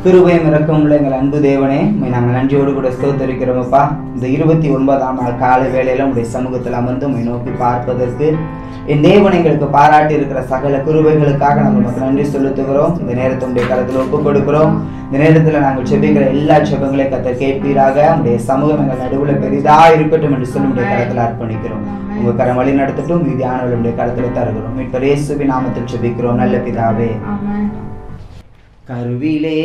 கிருபையும் இரக்கம் உள்ள எங்கள் அன்பு தேவனே, நாங்கள் நன்றியோடு கூட ஸ்தோத்திரிக்கிறோமப்பா. இந்த 29ஆம் நாள் காலை வேளையில உங்களுடைய சமூகத்தில் அமர்ந்து உண்மை நோக்கி பார்ப்பதற்கு என் தேவன் எங்களுக்கு பாராட்டி இருக்கிற சகல கிருபைகளுக்காக நாங்கள் உங்களுக்கு நன்றி செலுத்துகிறோம். இந்த நேரத்தை உடைய கருத்தில் ஒப்புக் கொடுக்கிறோம். இந்த நேரத்தில் நாங்கள் செபிக்கிற எல்லா செபங்களையும் கர்த்தர் கேட்பீராக. உங்களுடைய சமூகம் எங்கள் நடுவில் பெரிதா இருக்கட்டும் என்று சொல்லி உடைய கருத்தில் அர்ப்பணிக்கிறோம். உங்க கரம் வழி நடத்தட்டும். மீதியானவர்களுடைய கருத்தில் தருகிறோம். மீட்பர் இயேசுவின் நாமத்தில் செபிக்கிறோம் நல்ல பிதாவே. கருவிலே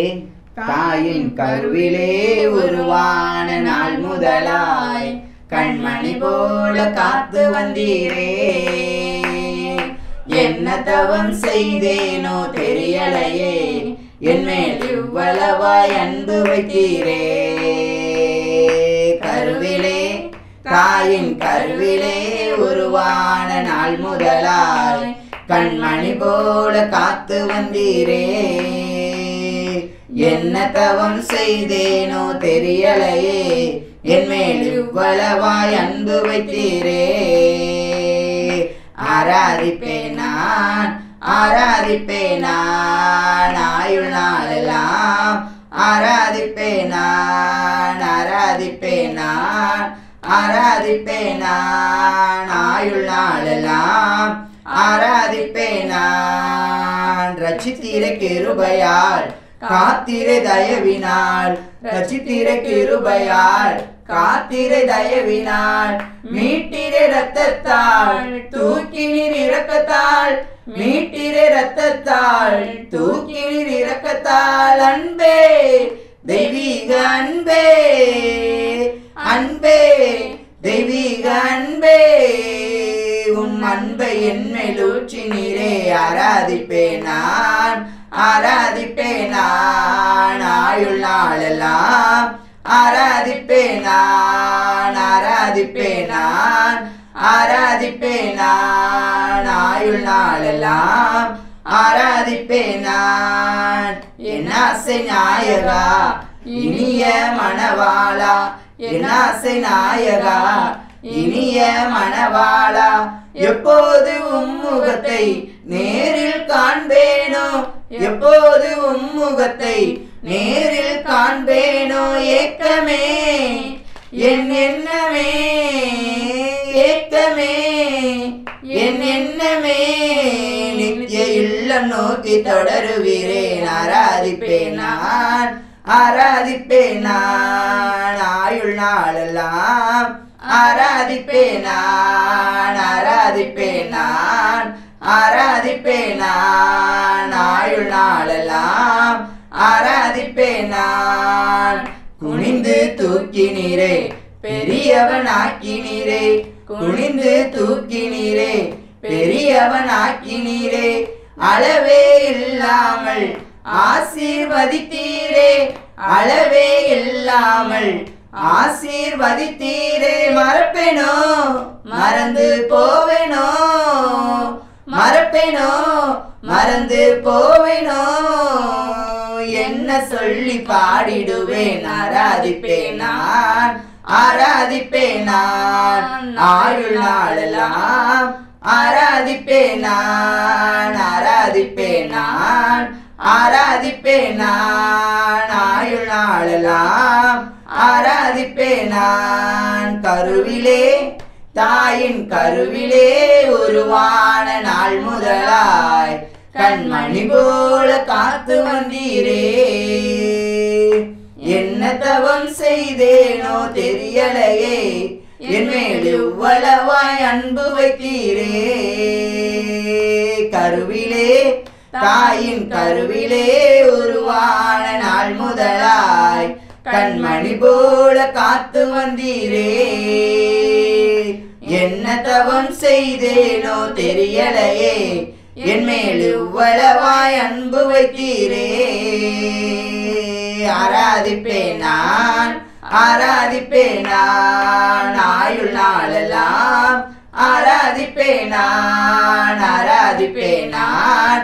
தாயின் கருவிலே உருவான நாள் முதலாய் கண்மணி போல காத்து வந்தீரே. என்ன தவம் செய்தேனோ தெரியலையே, என் மேல் இவ்வளவாய் அன்பு வைத்தீரே. கருவிலே தாயின் கருவிலே உருவான நாள் முதலாய் கண்மணி போல காத்து வந்தீரே. என்ன தவம் செய்தேனோ தெரியலையே, என் மேல் இவ்வளவாய் அன்பு வைத்தீரே. ஆராதிப்பேன் நான், ஆராதிப்பேன் நான் ஆயுள் நாளெல்லாம். ஆராதிப்பேன் நான், ஆராதிப்பேன் நான், ஆராதிப்பேன் நான் ஆயுள் நாளெல்லாம். ஆராதிப்பேன் நான். ரட்சித்தீர கிருபையால் காத்திரை தயவினால், ரட்சித்திர கிருபையால் காத்திரை தயவினால், மீட்டிரை ரத்தத்தால் தூக்கினீர் இரக்கத்தால், மீட்டிரை ரத்தத்தால் தூக்கினீர் இரக்கத்தால். அன்பே தெய்வீக அன்பே, அன்பே தெய்வீக அன்பே, உம் அன்பை என்மேல் ஊற்றினீரே. ஆராதிப்பேன் நான், ஆராதிப்பேன் நான் ஆயுள் நாளெல்லாம். ஆராதிப்பேன் நான், ஆராதிப்பேன் நான், ஆராதிப்பேன் நான் ஆயுள் நாளெல்லாம். ஆராதிப்பேன் நான். என் ஆசை நாயகா இனிய மணவாளா, என் ஆசை நாயகா இனிய மணவாளா, எப்போது உம்முகத்தை நேரில் காண்பேனோ, எப்போது உம்முகத்தை நேரில் காண்பேனோ. ஏக்கமே என் எண்ணமே, ஏக்கமே என் எண்ணமே, நித்திய இல்லம் நோக்கி தொடருகிறேன். ஆராதிப்பேன் நான், ஆராதிப்பேன் நான் ஆயுள் நாளெல்லாம். ஆராதிப்பேன் நான், ஆராதிப்பேன் நான், ஆராதிப்பேன் நான் ஆயுள் நாளெல்லாம். ஆராதிப்பேன் நான். குனிந்து தூக்கினீரே பெரியவனாக்கினீரே, குனிந்து தூக்கினீரே பெரியவனாக்கினீரே. அளவே இல்லாமல் ஆசீர்வதித்தீரே, அளவே இல்லாமல் ஆசீர்வதித்தீரே. மறப்பேனோ மறந்து போவேனோ, மறப்பேனோ மறந்து போவேனோ. என்ன சொல்லி பாடிடுவேன். ஆராதிப்பேன் நான், ஆராதிப்பேன் நான் ஆயுள் நாளெல்லாம். ஆராதிப்பேன் நான், ஆராதிப்பேன் நான், ஆராதிப்பேன் நான் ஆயுள் நாளெல்லாம். ஆராதிப்பேன் நான். கருவிலே தாயின் கருவிலே உருவான நாள் முதலாய் கண்மணி போல காத்து வந்தீரே. என்ன தவம் செய்தேனோ தெரியலையே, என் மேல் இவ்வளவாய் அன்பு வைத்தீரே. கருவிலே தாயின் கருவிலே உருவான நாள் முதலாய் கண்மணி போல காத்து வந்தீரே. என்ன தவம் செய்தேனோ தெரியலையே, என் மேல் இவ்வளவாய் அன்பு வைத்தீரே. ஆராதிப்பேன் நான், ஆராதிப்பேன் நான் ஆயுள் நாளெல்லாம். ஆராதிப்பேன் நான், ஆராதிப்பேன் நான்,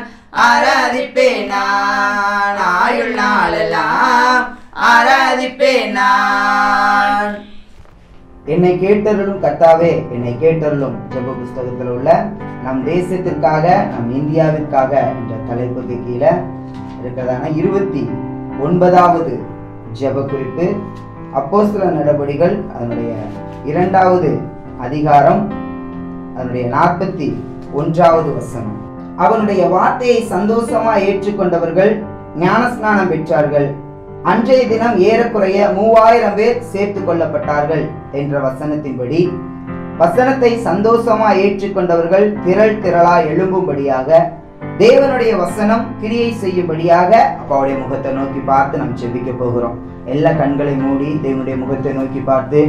ஆராதிப்பேன் நான் ஆயுள் நாளெல்லாம். ஆராதிப்பேன் நான். என்னை கேட்டருளும் கர்த்தாவே, என்னை கேட்டருளும் ஜெப புஸ்தகத்தில் உள்ள நம் தேசத்திற்காக, நம் இந்தியாவிற்காக என்ற தலைப்புக்கு கீழே இருக்கிறதான 9வது ஜெப குறிப்பு அப்போஸ்தலர் நடபடிகள் அதனுடைய 2வது அதிகாரம் அதனுடைய 41வது வசனம். அவனுடைய வார்த்தையை சந்தோஷமாய் ஏற்றுக்கொண்டவர்கள் ஞானஸ்நானம் பெற்றார்கள். அன்றைய தினம் ஏறக்குறைய 3000 பேர் சேர்த்து கொள்ளப்பட்டார்கள் என்ற வசனத்தின்படி வசனத்தை சந்தோஷமாய் ஏற்றுக்கொண்டவர்கள் திரள் திரளாய் எழும்பும்படியாக தேவனுடைய வசனம் கிரியை செய்யும்படியாக அப்பாவுடைய முகத்தை நோக்கி பார்த்து நாம் ஜெபிக்க போகிறோம். எல்லா கண்களை மூடி தேவனுடைய முகத்தை நோக்கி பார்த்து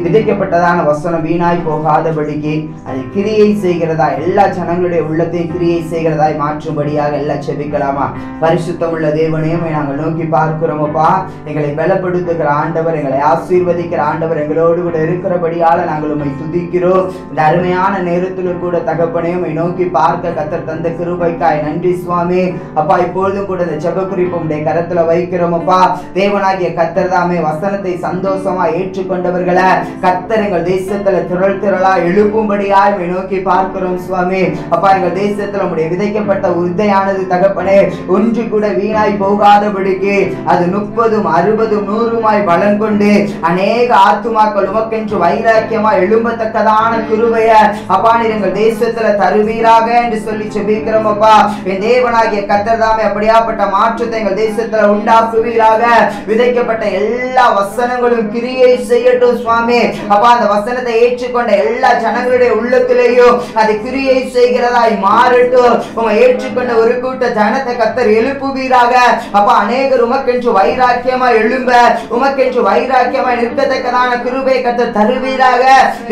விதைக்கப்பட்டதான வசனம் வீணாய் போகாதபடிக்கு அது கிரியை செய்கிறதா, எல்லா ஜனங்களுடைய உள்ளத்தையும் கிரியை செய்கிறதாய் மாற்றும்படியாக எல்லாம் ஜெபிக்கலாமா? பரிசுத்தம் உள்ள தேவனையும் நாங்கள் நோக்கி பார்க்கிறோமப்பா. எங்களை பலப்படுத்துகிற ஆண்டவர், எங்களை ஆசீர்வதிக்கிற ஆண்டவர் எங்களோடு கூட இருக்கிறபடியால நாங்கள் உம்மை துதிக்கிறோம். இந்த அருமையான நேரத்திலும் கூட தகப்பனையும் நோக்கி பார்க்க கர்த்தர் தந்த கிருபைக்காய் நன்றி சுவாமி. அப்பா, இப்பொழுதும் கூட இந்த ஜெப குறிப்பு உம்முடைய கரத்துல வைக்கிறோமப்பா. தேவனாகிய கர்த்தர் தாமே வசனத்தை சந்தோஷமா ஏற்றுக்கொண்டவர்களை கர்த்தர் எங்கள் தேசத்துல திரள் திரளா எழுப்பும்படியாய் நோக்கி பார்க்கிறோம் சுவாமி. அப்பா, எங்கள் தேசத்துல உம்முடைய விதைக்கப்பட்ட விதையானது தகப்பனே ஒன்று கூட வீணாய் போகாதபடிக்கு அது 30, 60, 100 பலன் கொண்டு அநேக ஆத்துமாக்கள் உமக்கென்று வைராக்கியமா எழும்பத்தக்கதான கிருபைய அப்பா நீர் எங்கள் தேசத்துல தருவீராக என்று சொல்லி ஜெபிக்கிறோம் அப்பா. என் தேவனாகிய கர்த்தர் தாமே அப்படியாப்பட்ட மாற்றத்தை எங்கள் தேசத்துல உண்டாக்குவீராக. விதைக்கப்பட்ட எல்லா வசனங்களும் கிரியை செய்யட்டும் சுவாமி. அப்பா, அந்த வசனத்தை ஏற்றுக்கொண்ட எல்லா ஜனங்களுடைய உள்ளத்திலேயும் அது கிரியை செய்கிறதாய் மாறட்டும். உம்மை ஏற்றுக்கொண்ட ஒரு கூட்ட ஜனத்தை கர்த்தர் எழுப்புவீராக. அப்பா, அநேகர் உமக்கென்று வைராக்கியமா எழும்ப, உமக்கென்று வைராக்கியமா நிற்கத்தக்கதான கிருபை கர்த்தர் தருவீராக.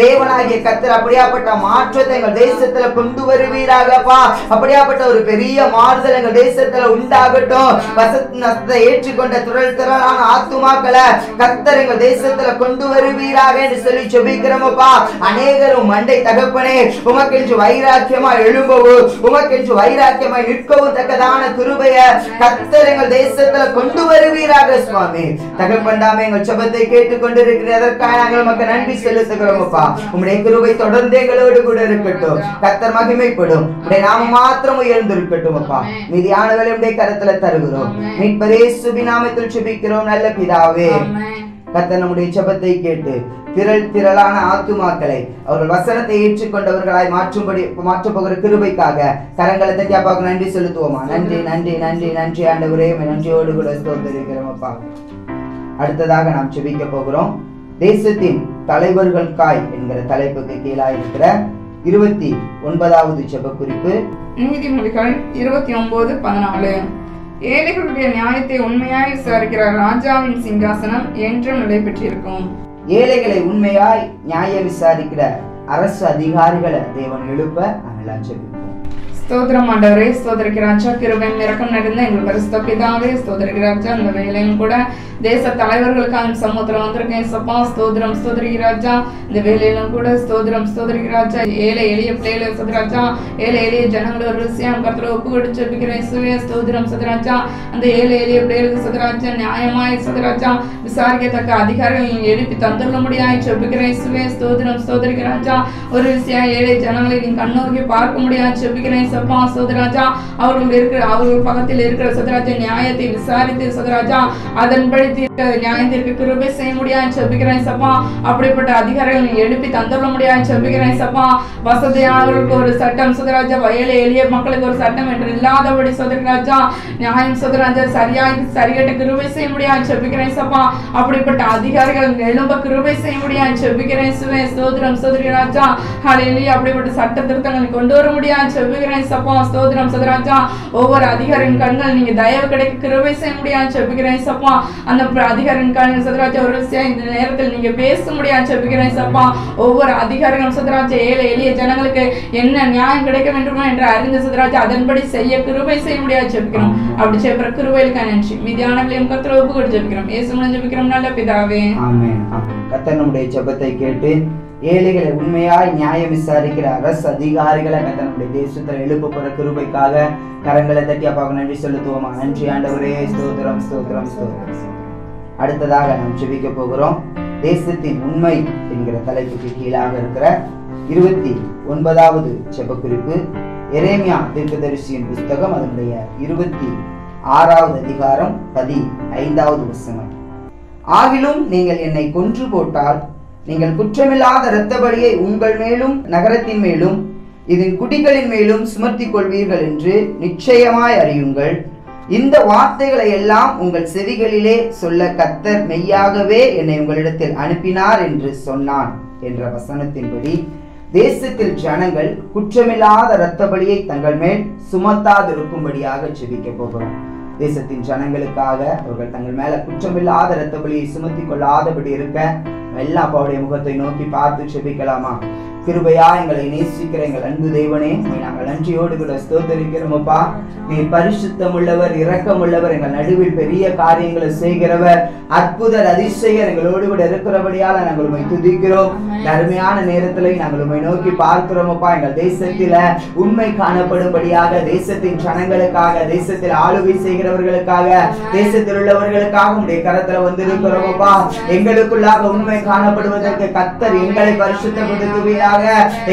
தேவனாகிய கர்த்தர் அப்படியாப்பட்ட மாற்றத்தை எங்கள் தேசத்துல கொண்டு வருவீராகப்பா. அப்படியாப்பட்ட ஒரு பெரிய மாறுதல் எங்கள் தேசத்துல உண்டாகட்டும். வசனத்தை ஏற்றுக்கொண்ட திரள் திரளான ஆத்துமாக்களை கர்த்தர் எங்கள் தேசத்துல கொண்டு வருவீராக என்று சொல்லி ஜெபிக்கிறோமப்பா. அநேகரும் மண்டை தகப்பனே உமக்கென்று வைராக்கியமா எழும்பவும், உமக்கென்று வைராக்கியமா நிற்கவும் தக்கதான கிருபைய கர்த்தர் எங்கள் தேசத்துல கொண்டு வருவீராக சுவாமி. தகப்பன்டாமே எங்கள் ஜெபத்தை கேட்டுக்கொண்டிருக்கிறதற்காக நாங்கள் உமக்கு நன்றி செலுத்துகிறோமப்பா. உம்முடைய கிருபை தொடர்ந்து எங்களோடு கூட இருக்கட்டும். கர்த்தர் மகிமைப்படும். உம்முடைய நாமம் மாத்திரம் உயர்ந்திருக்கட்டும் அப்பா. மீதியானவர்களை உம்முடைய கரத்துல தருகிறோம். மீட்பரே சுபி நாமத்தில் ஜெபிக்கிறோம் நல்ல பிதாவே. கர்த்தர் நம்முடைய ஜெபத்தை கேட்டு திரள் திரளான ஆத்துமாக்களை அவர்கள் வசனத்தை ஏற்றுக்கொண்டவர்களாய் மாற்றப் போகிற கிருபைக்காக கரங்களை தட்டி அப்பாவுக்கு நன்றி செலுத்துவோமா? நன்றி நன்றி நன்றி நன்றி ஆண்டவரே, நன்றியோடு கூட ஸ்தோத்திரிக்கிறோம் அப்பா. அடுத்ததாக நாம் ஜெபிக்க போகிறோம். தேசத்தின் தலைவர்களுக்காய் என்கிற தலைப்புக்கு கீழாக இருக்கிற 29வது ஜெப குறிப்பு. நீதிமொழிகள் 29:14. ஏழைகளுடைய நியாயத்தை உண்மையாய் விசாரிக்கிற ராஜாவின் சிங்காசனம் என்றும் நிலை பெற்றிருக்கும். ஏழைகளை உண்மையாய் நியாயம் விசாரிக்கிற அரசு அதிகாரிகளை தேவன் எழுப்ப நாங்கள் ஜெபிப்போம். ஸ்தோத்திரம் ஆண்டவரே, ஸ்தோத்திரிக்கிறாச்சா. கிருபையும் இரக்கம் நிறைந்த எங்கள் பரிசுத்த பிதாவே, ஸ்தோத்திரிக்கிறாச்சா. இந்த வேலையும் கூட தேச தலைவர்களுக்காக சமுத்திரம் வந்திருக்கேன் சப்பா. ஸ்தோத்திரம் ஸ்தோத்திரிக்கிறாச்சா. இந்த வேலையிலும் கூட ஸ்தோத்திரம் ஸ்தோத்திரிக்கிறாச்சா. ஏழை எளிய பிள்ளைகளை சதுராச்சா, ஏழை எளிய ஜனங்களோட ருசியாம் கருத்துல ஒப்பு கொடுத்து ஜெபிக்கிறேன் சுவே. ஸ்தோத்திரம் சதுராச்சா. அந்த ஏழை எளிய பிள்ளைகளுக்கு சதுராச்சா நியாயமாய் சதுராச்சா விசாரிக்கத்தக்க அதிகாரிகள் எழுப்பி தந்துள்ள முடியாய் ஜெபிக்கிறேன் சுவே. ஸ்தோத்திரம் ஸ்தோத்திரிக்கிறாச்சா. ஒரு ருசியா ஏழை ஜனங்களை நீ கண்ணோக்கி பார்க்க முடியாது ஜெபிக்கிறேன் சப்பா. சோதராஜா, அவர்கள் பக்கத்தில் இருக்கிற சதுராஜா நியாயத்தை விசாரித்து சதுராஜா அதன்படி நியாயத்திற்கு கிருபை செய்ய முடியாது ஜெபிக்கிறேன் சப்பா. அப்படிப்பட்ட அதிகாரிகள் எழுப்பி தந்துள்ள முடியாது ஜெபிக்கிறேன் சப்பா. வசதியானவர்களுக்கு ஒரு சட்டம் சதுராஜா, வயலை எளிய மக்களுக்கு ஒரு சட்டம் என்று இல்லாதபடி சதுராஜா நியாயம் சதுராஜா சரியாட்ட கிருபை செய்ய முடியாது ஜெபிக்கிறேன் சப்பா. அப்படிப்பட்ட அதிகாரிகள் எழும்ப கிருபை செய்ய முடியாது ஜெபிக்கிறேன் சுவே. ஸ்தோத்திரம் சதுராஜா. ஹல்லேலூயா. அப்படிப்பட்ட சட்ட திருத்தங்களை கொண்டு வர முடியாது ஜெபிக்கிறேன் சப்பா. ஸ்தோத்திரம் சதுராஜா. ஒவ்வொரு அதிகாரியின் கண்கள் நீங்க தயவு கிடைக்க கிருபை செய்ய முடியாது ஜெபிக்கிறேன் சப்பா. அந்த அதிகாரியின் கண்கள் சதுராஜா ஒரு இந்த நேரத்தில் நீங்க பேச முடியாது ஜெபிக்கிறேன் சப்பா. ஒவ்வொரு அதிகாரிகளும் சதுராஜா ஏழை எளிய ஜனங்களுக்கு என்ன நியாயம் கிடைக்க வேண்டுமோ என்று அறிந்த சதுராஜா அதன்படி செய்ய கிருபை செய்ய முடியாது ஜெபிக்கிறோம். அப்படி செய்யற கிருபைகளுக்கு நன்றி. மீதியானவர்களையும் கர்த்தர் ஒப்பு கொடுத்து ஜெபிக்கிறோம். இயேசு மூலம் ஜெபிக்கிறோம் நல்ல பிதாவே. ஆமென். கர்த்தர் நம்முடைய ஜெபத்தை கேட்டு ஏழைகளை உண்மையாய் நியாயம் விசாரிக்கிற அரசு அதிகாரிகளை நம்முடைய தேசத்தில் எழுப்ப போற கிருபைக்காக கரங்களை தட்டி அப்பாவுக்கு நன்றி செலுத்துவோமா? நன்றி ஆண்டவரே. ஸ்தோத்திரம் ஸ்தோத்திரம் ஸ்தோத்திரம். அடுத்ததாக நாம் ஜெபிக்க போகிறோம். தேசத்தின் உண்மை என்கிற தலைப்புக்கு கீழாக இருக்கிற 29வது ஜெப குறிப்பு எரேமியா தீர்க்கதரிசியின் புத்தகம் அதனுடைய 6வது அதிகாரம் 15வது வசனம். ஆகிலும் நீங்கள் என்னை கொன்று போட்டால் நீங்கள் குற்றமில்லாத இரத்த பலியை உங்கள் மேலும் நகரத்தின் மேலும் இதன் குடிகளின் மேலும் சுமத்திக் கொள்வீர்கள் என்று நிச்சயமாய் அறியுங்கள். இந்த வார்த்தைகளை எல்லாம் உங்கள் செவிகளிலே சொல்ல கர்த்தர் மெய்யாகவே என்னை உங்களிடத்தில் அனுப்பினார் என்று சொன்னான் என்ற வசனத்தின்படி தேசத்தில் ஜனங்கள் குற்றமில்லாத இரத்த பலியை தங்கள் மேல் சுமத்தாதிருக்கும்படியாக ஜெபிக்க போகிறோம். தேசத்தின் ஜனங்களுக்காக அவர்கள் தங்கள் மேல குற்றமில்லாத இரத்த பலியை சுமத்தி கொள்ளாதபடி இருக்க எல்லா அப்பாவுடைய முகத்தை நோக்கி பார்த்து ஜெபிக்கலாமா? கிருபையா எங்களை நேசிக்கிற எங்கள் அன்பு தேவனே, நாங்கள் நன்றியோடு கூட ஸ்தோத்தரிக்கிறோம் அப்பா. நீர் பரிசுத்தம் உள்ளவர், இரக்கம் உள்ளவர், எங்கள் நடுவில் பெரிய காரியங்களை செய்கிறவர், அற்புதர், அதிசயர் எங்களோடு கூட இருக்கிறபடியால நாங்கள் உண்மை துதிக்கிறோம். அருமையான நேரத்துல நாங்கள் உண்மை நோக்கி பார்க்கிறோம் அப்பா. எங்கள் தேசத்தில உண்மை காணப்படும்படியாக, தேசத்தின் ஜனங்களுக்காக, தேசத்தில் ஆளுகை செய்கிறவர்களுக்காக, தேசத்தில் உள்ளவர்களுக்காக உடைய கரத்துல வந்திருக்கிறோம் அப்பா. எங்களுக்குள்ளாக உண்மை காணப்படுவதற்கு கர்த்தர் எங்களை பரிசுத்தப்படுத்துவீராக.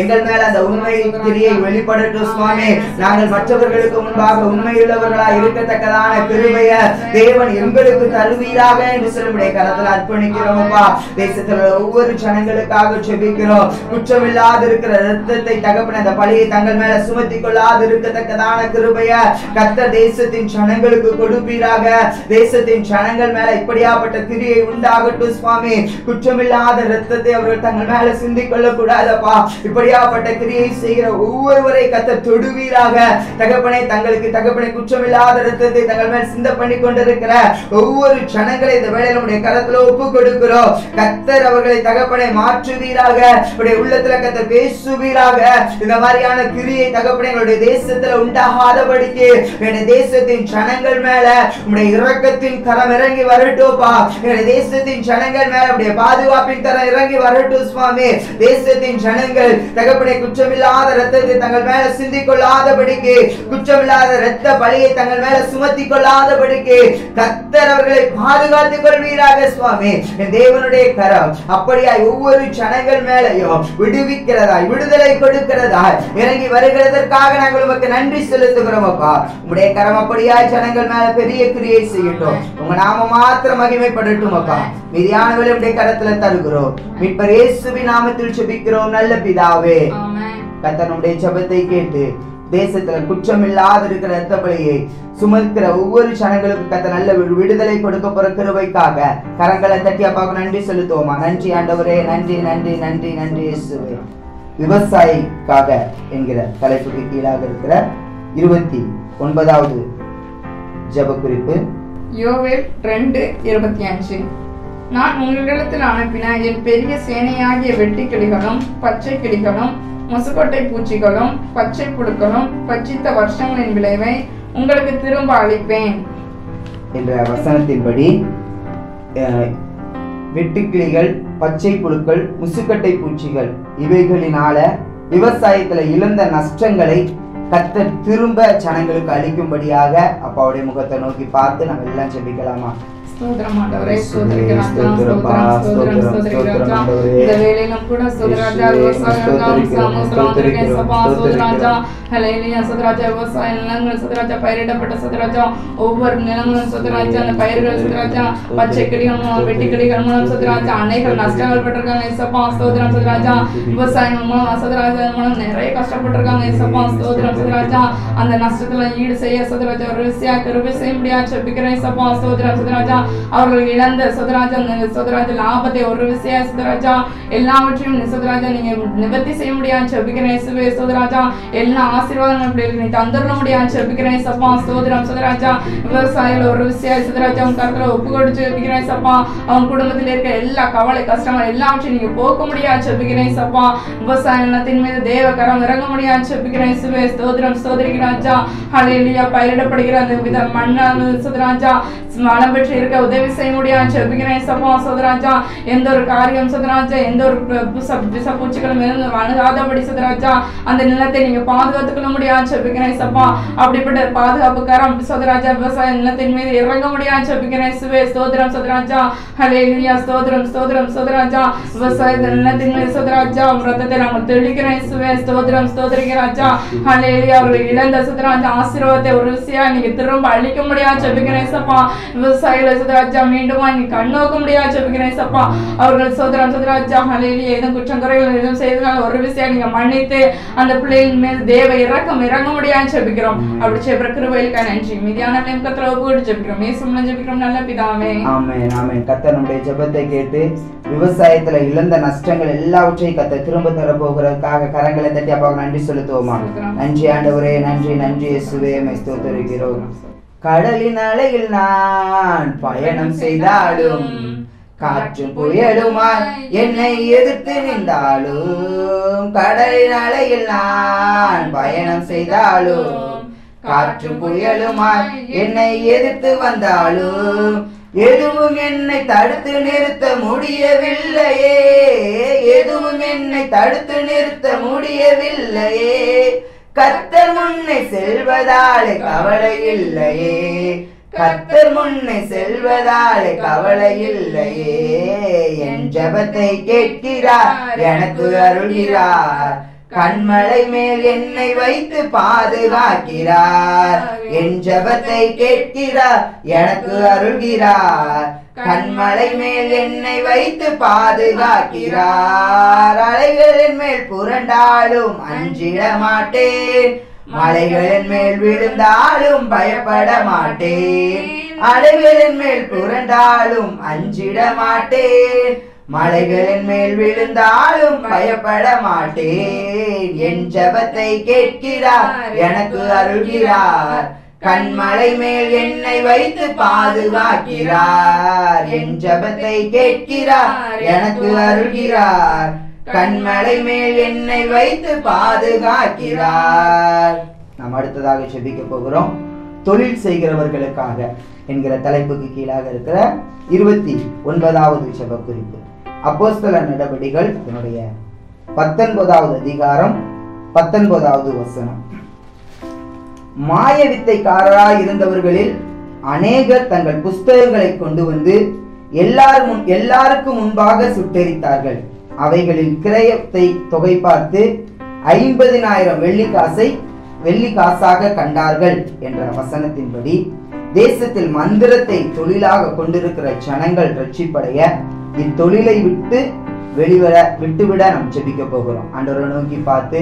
எங்கள் மேல அந்த உண்மை கிரியை வெளிப்படட்டும் சுவாமி. நாங்கள் மற்றவர்களுக்கு முன்பாக உண்மையுள்ளவர்களாய் இருக்கத்தக்கதான கிருபையை தேவன் எங்களுக்கு தருவீராக என்று சொல்லுடைய கரத்தில் அர்ப்பணிக்கிறோம் அப்பா. தேசத்தில் ஒவ்வொரு ஜனங்களுக்காக ஜெபிக்கிறோம். குற்றமில்லாத இருக்கிற இரத்தத்தை தகப்பன அந்த பழியை தங்கள் மேல சுமத்தி கொள்ளாது இருக்கத்தக்கதான கிருபையை கர்த்தர் தேசத்தின் ஜனங்களுக்கு கொடுப்பீராக. தேசத்தின் ஜனங்கள் மேல இப்படியாப்பட்ட கிரியை உண்டாகட்டும் சுவாமி. குற்றமில்லாத இரத்தத்தை அவர்கள் தங்கள் மேல சிந்திக் கொள்ளக்கூடாதப்பா. இப்படியாப்பட்ட கிரியை செய்கிற ஒவ்வொருவரை கர்த்தர் தொடுவீராக. தகப்பனை தங்களுக்கு தகப்பனை குற்றமில்லாத இரத்தத்தை தங்கள் மேல் சிந்த பண்ணி கொண்டிருக்கிற ஒவ்வொரு ஜனங்களை இந்த வேளையில உடைய கரத்துல ஒப்பு கொடுக்கிறோம். கர்த்தர் அவர்களை தகப்பனை மாற்றுவீராக. உடைய உள்ளத்துல கர்த்தர் பேசுவீராக. இந்த மாதிரியான கிரியை தகப்பனை எங்களுடைய தேசத்துல உண்டாகாதபடிக்கு எங்களுடைய தேசத்தின் ஜனங்கள் மேல உடைய இரக்கத்தின் கரம் இறங்கி வரட்டும்பா. எங்களுடைய தேசத்தின் ஜனங்கள் மேல உடைய பாதுகாப்பின் கரம் இறங்கி வரட்டும் சுவாமி. தேசத்தின் ஜனங்கள் தகப்பனை குற்றமில்லாத இரத்தத்தை தங்கள் மேல சிந்திக் கொள்ளாதபடிக்கு, குற்றமில்லாத இரத்த பலியை தங்கள் மேல சுமத்தி கொள்ளாதபடிக்கு கர்த்தர் அவர்களை பாதுகாத்துக் கொள்வீராக சுவாமி. என் தேவனுடைய கரம் அப்படியாய் ஒவ்வொரு ஜனங்கள் மேலையும் விடுவிக்கிறதாய், விடுதலை கொடுக்கிறதாய் இறங்கி வருகிறதற்காக நாங்கள் உமக்கு நன்றி செலுத்துகிறோம் அப்பா. உங்களுடைய கரம் அப்படியாய் ஜனங்கள் மேல பெரிய கிரியை செய்யட்டும். உங்க நாம மாத்திரம் மகிமைப்படட்டும் அப்பா. மீதியானவர்களை உடைய கரத்துல தருகிறோம். மீட்பர் இயேசுவின் நாமத்தில் ஜெபிக்கிறோம் நல்ல பிதாவே. கர்த்தர் நம்முடைய ஜெபத்தை கேட்டு தேசத்துல குற்றமில்லாத இருக்கிற இரத்த பலியை சுமக்கிற ஒவ்வொரு ஜனங்களுக்கு கர்த்தர் நல்ல விடுதலை கொடுக்க போற கிருபைக்காக கரங்களை தட்டி அப்பாவுக்கு நன்றி செலுத்துவோமா? நன்றி ஆண்டவரே, நன்றி நன்றி நன்றி நன்றி இயேசுவே. விவசாயிக்காக என்கிற தலைப்புக்கு கீழாக இருக்கிற 29வது ஜெப குறிப்பு. யோவேல் 2:25. நான் உங்களிடத்தில் அனுப்பின என் பெரிய சேனையாகிய வெட்டி கிளிகளும் பச்சை கிளிகளும் முசுக்கொட்டை பூச்சிகளும் பச்சை புழுக்களும் பச்சித்த வருஷங்களின் விளைவை உங்களுக்கு திரும்ப அளிப்பேன் என்ற வசனத்தின்படி வெட்டுக்கிளிகள், பச்சை புழுக்கள், முசுக்கட்டை பூச்சிகள் இவைகளினால விவசாயத்துல இழந்த நஷ்டங்களை கர்த்தர் திரும்ப ஜனங்களுக்கு அளிக்கும்படியாக அப்பாவுடைய முகத்தை நோக்கி பார்த்து நம்ம எல்லாம் ஜெபிக்கலாமா? ஸ்தோத்திரம் ஆண்டவரே, ஸ்தோத்திரிக்கிறோம். இந்த வேளையிலும் கூட ஸ்தோத்திரராஜா விவசாயம் சமுத்திரம் சபா ஸ்தோத்திரராஜா ஹல்லேலூயா ஸ்தோத்திரராஜா விவசாய நிலங்கள் ஸ்தோத்திரராஜா பயிரிடப்பட்ட ஸ்தோத்திரராஜா ஒவ்வொரு நிலங்களும் ஸ்தோத்திரராஜா அந்த பயிர்கள் ஸ்தோத்திரராஜா பச்சை கிளிகள் மூலம் வெட்டி கிளிகள் மூலம் ஸ்தோத்திரராஜா அநேக நஷ்டங்கள் பட்டிருக்காங்க சபா ஸ்தோத்திரம் ஸ்தோத்திரராஜா விவசாயம் மூலம் ஸ்தோத்திரராஜா மூலம் நிறைய கஷ்டப்பட்டிருக்காங்க சபா ஸ்தோத்திரம் ஸ்தோத்திரராஜா அந்த நஷ்டத்துல ஈடு செய்ய ஸ்தோத்திரராஜா ஒரு விஷயா கிருபை செய்ய முடியாது ஜெபிக்கிறேன் சபா ஸ்தோத்திரம் ஸ்தோத்திரராஜா அவர்கள் இழந்த சோதராஜா சோதராஜா லாபத்தை ஒரு விஷய சோதராஜா எல்லாவற்றையும் சோதராஜா நீங்க நிவர்த்தி செய்ய முடியாது ஜெபிக்கிறேன் இயேசுவே. சோதராஜா எல்லா ஆசீர்வாதங்களும் நீ தந்துட முடியாது ஜெபிக்கிறேன் சப்பா ஸ்தோத்திரம். சோதராஜா விவசாயிகள் ஒரு விஷய சோதராஜா உங்க கருத்துல ஒப்பு கொடுத்து ஜெபிக்கிறேன் சப்பா. அவங்க குடும்பத்தில் இருக்க எல்லா கவலை கஷ்டங்கள் எல்லாவற்றையும் நீங்க போக்க முடியாது ஜெபிக்கிறேன் சப்பா. விவசாய நிலத்தின் மீது தேவ கரம் இறங்க முடியாது ஜெபிக்கிறேன் இயேசுவே. ஸ்தோத்திரம் ஸ்தோத்திரிக்கிறாஜா ஹல்லேலூயா. பயிரிடப்படுகிற அந்த வித மண்ணான சோதராஜா வளம் பெற்று இருக்க உதவி செய்ய முடியாது ஜெபிக்கிறேன் சப்பா சோதராஜா. எந்த ஒரு காரியம் சோதராஜா, எந்த ஒரு பூச்சிகளும் அணுகாதபடி சோதராஜா அந்த நிலத்தை நீங்க பாதுகாத்துக்கொள்ள முடியாது ஜெபிக்கிறேன் சப்பா. அப்படிப்பட்ட பாதுகாப்புக்காரம் சோதராஜா விவசாய நிலத்தின் மீது இறங்க முடியாது ஜெபிக்கிறேன் சுவே ஸ்தோத்திரம் சோதராஜா. ஹல்லேலூயா ஸ்தோத்திரம் ஸ்தோத்திரம் சோதராஜா. விவசாய நிலத்தின் மீது சோதராஜா ரத்தத்தை நாங்கள் தெளிக்கிறேன் சுவே ஸ்தோத்திரம் ஸ்தோத்திரிக்கிறாஜா. ஹல்லேலூயா அவர்கள் இழந்த சோதராஜா ஆசீர்வாதத்தை ஒரு விஷயம் நீங்க திரும்ப அழிக்க முடியாது ஜெபிக்கிறேன் சப்பா. விவசாயிகளை சோதராஜா மீண்டுமா நீ கண்ணோக்க முடியாது ஜெபிக்கிறேன் சப்பா. அவர்கள் சோதரம் சோதராஜா ஹல்லேலூயா எதுவும் குற்றம் குறைகள் எதுவும் செய்தனால ஒரு விஷயம் நீங்க மன்னித்து அந்த பிள்ளையின் மேல் தேவ இறங்க முடியாது ஜெபிக்கிறோம். அப்படி செய்கிற கிருபைகளுக்காக நன்றி. மீதியான கர்த்தரை ஒப்புக்கொண்டு ஜெபிக்கிறோம். இயேசுவின் ஜெபிக்கிறோம் நல்ல பிதாவே. ஆமென் ஆமென். கர்த்தர் நம்முடைய ஜெபத்தை கேட்டு விவசாயத்துல இழந்த நஷ்டங்கள் எல்லாவற்றையும் கர்த்தர் திரும்ப தர போகிறதுக்காக கரங்களை தட்டி அப்பாவுக்கு நன்றி செலுத்துவோமா? நன்றி ஆண்டவரே, நன்றி நன்றி இயேசுவே, உம்மை ஸ்தோத்திரிக்கிறோம். கடலின் அலையில் நான் பயணம் செய்தாலும் காற்று புயலுமாய் என்னை எதிர்த்து நின்றாலும், கடலின் அலையில் நான் பயணம் செய்தாலும் காற்று புயலுமாய் என்னை எதிர்த்து வந்தாலும் எதுவும் என்னை தடுத்து நிறுத்த முடியவில்லையே, எதுவும் என்னை தடுத்து நிறுத்த முடியவில்லையே. கர்த்தர் முன்னே செல்வதாலே கவலை இல்லையே, கர்த்தர் முன்னே செல்வதாலே கவலை இல்லையே. என் ஜெபத்தை கேட்கிறார், எனக்கு அருள்கிறார், கண்மலை மேல் என்னை வைத்து பாதுகாக்கிறார். என் ஜெபத்தை கேட்கிறார், எனக்கு அருள்கிறார், கண்மலை மேல் என்னை வைத்து பாதுகாக்கிறார். அலைகளின் மேல் புரண்டாலும் அஞ்சிட மாட்டேன், மலைகளின் மேல் விழுந்தாலும் பயப்பட மாட்டேன். அலைகளின் மேல் புரண்டாலும் அஞ்சிட மாட்டேன், மலைகளின் மேல் விழுந்தாலும் பயப்பட மாட்டேன். என் ஜெபத்தை கேட்கிறார், எனக்கு அருள்கிறார், கண்மலை மேல் என்னை வைத்து பாதுகாக்கிறார். என் ஜெபத்தை கேட்கிறார், எனக்கு அருள்கிறார், கண்மலை மேல் என்னை வைத்து பாதுகாக்கிறார். நாம் அடுத்ததாக ஜெபிக்க போகிறோம். தொழில் செய்கிறவர்களுக்காக என்கிற தலைப்புக்கு கீழாக இருக்கிற 29வது ஜெப குறிப்பு. அப்போஸ்தலர் நடவடிக்கைகள் இதனுடைய 19வது அதிகாரம் 19வது வசனம். மாய வித்தைக்காரராய் இருந்தவர்களில் அநேகர் தங்கள் புஸ்தகங்களை கொண்டு வந்து எல்லாருக்கும் முன்பாக சுட்டெரித்தார்கள். அவைகளில் கிரயத்தை தொகை பார்த்து 50,000 வெள்ளிக்காசாக கண்டார்கள் என்ற வசனத்தின்படி தேசத்தில் மந்திரத்தை தொழிலாக கொண்டிருக்கிற ஜனங்கள் ரட்சிப்படைய இத்தொழிலை விட்டுவிட நாம் ஜெபிக்க போகிறோம். ஆண்டவரை நோக்கி பார்த்து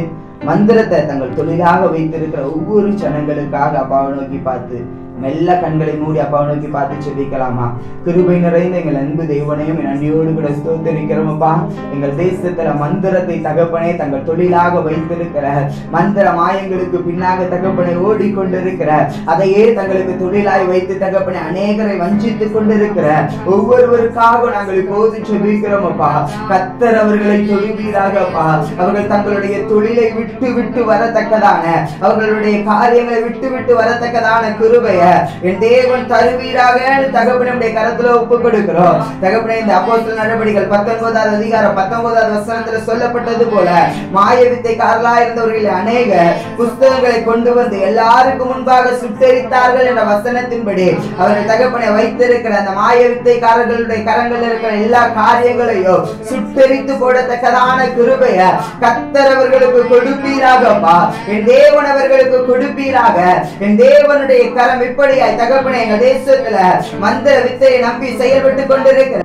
மந்திரத்தை தங்கள் தொழிலாக வைத்திருக்கிற ஒவ்வொரு ஜனங்களுக்காக அப்பாவை நோக்கி பார்த்து மெல்ல கண்களை மூடி அப்பாவை நோக்கி பார்த்து ஜெபிக்கலாமா? கிருபை நிறைந்த எங்கள் அன்பு தெய்வனையும் நன்றியோடு கூட ஸ்தோத்திரிக்கிறோமப்பா. எங்கள் தேசத்துல மந்திரத்தை தகப்பனே தங்கள் தொழிலாக வைத்திருக்கிற மந்திர மாயங்களுக்கு பின்னாக தகப்பனை ஓடிக்கொண்டிருக்கிற அதையே தங்களுக்கு தொழிலாய் வைத்து தகப்பனை அநேகரை வஞ்சித்துக் கொண்டிருக்கிற ஒவ்வொருவருக்காக நாங்கள் இப்போது ஜெபிக்கிறோமப்பா. கர்த்தர் அவர்களை தொழுவீராகப்பா. அவர்கள் தங்களுடைய தொழிலை விட்டு வரத்தக்கதான, அவர்களுடைய காரியங்களை விட்டு வரத்தக்கதான கிருபைய என் தேவன் தருவீராக தகப்பனுடைய கரத்துல ஒப்பு கொடுக்கிறோம். தகப்பனே, இந்த அப்போஸ்தலர் நடவடிக்கைகள் 19வது அதிகாரம் 19வது வசனத்துல சொல்லப்பட்டது போல மாய வித்தைக்காரர்களா இருந்தவர்கள் அநேக புஸ்தகங்களை கொண்டு வந்து எல்லாருக்கும் முன்பாக சுட்டெரித்தார்கள் என்ற வசனத்தின்படி அவர்கள் தகப்பனை வைத்திருக்கிற அந்த மாய வித்தைக்காரர்களுடைய கரங்கள் இருக்கிற எல்லா காரியங்களையும் சுட்டெரித்து போடத்தக்கதான கிருபைய கர்த்தர் அவர்களுக்கு கொடுப்பீராகப்பா. என் தேவன் அவர்களுக்கு கொடுப்பீராக. என் தேவனுடைய கரம் இப்படியாய் தகப்பனே எங்கள் தேசத்துல மந்திர வித்தையை நம்பி செயல்பட்டு கொண்டிருக்கிற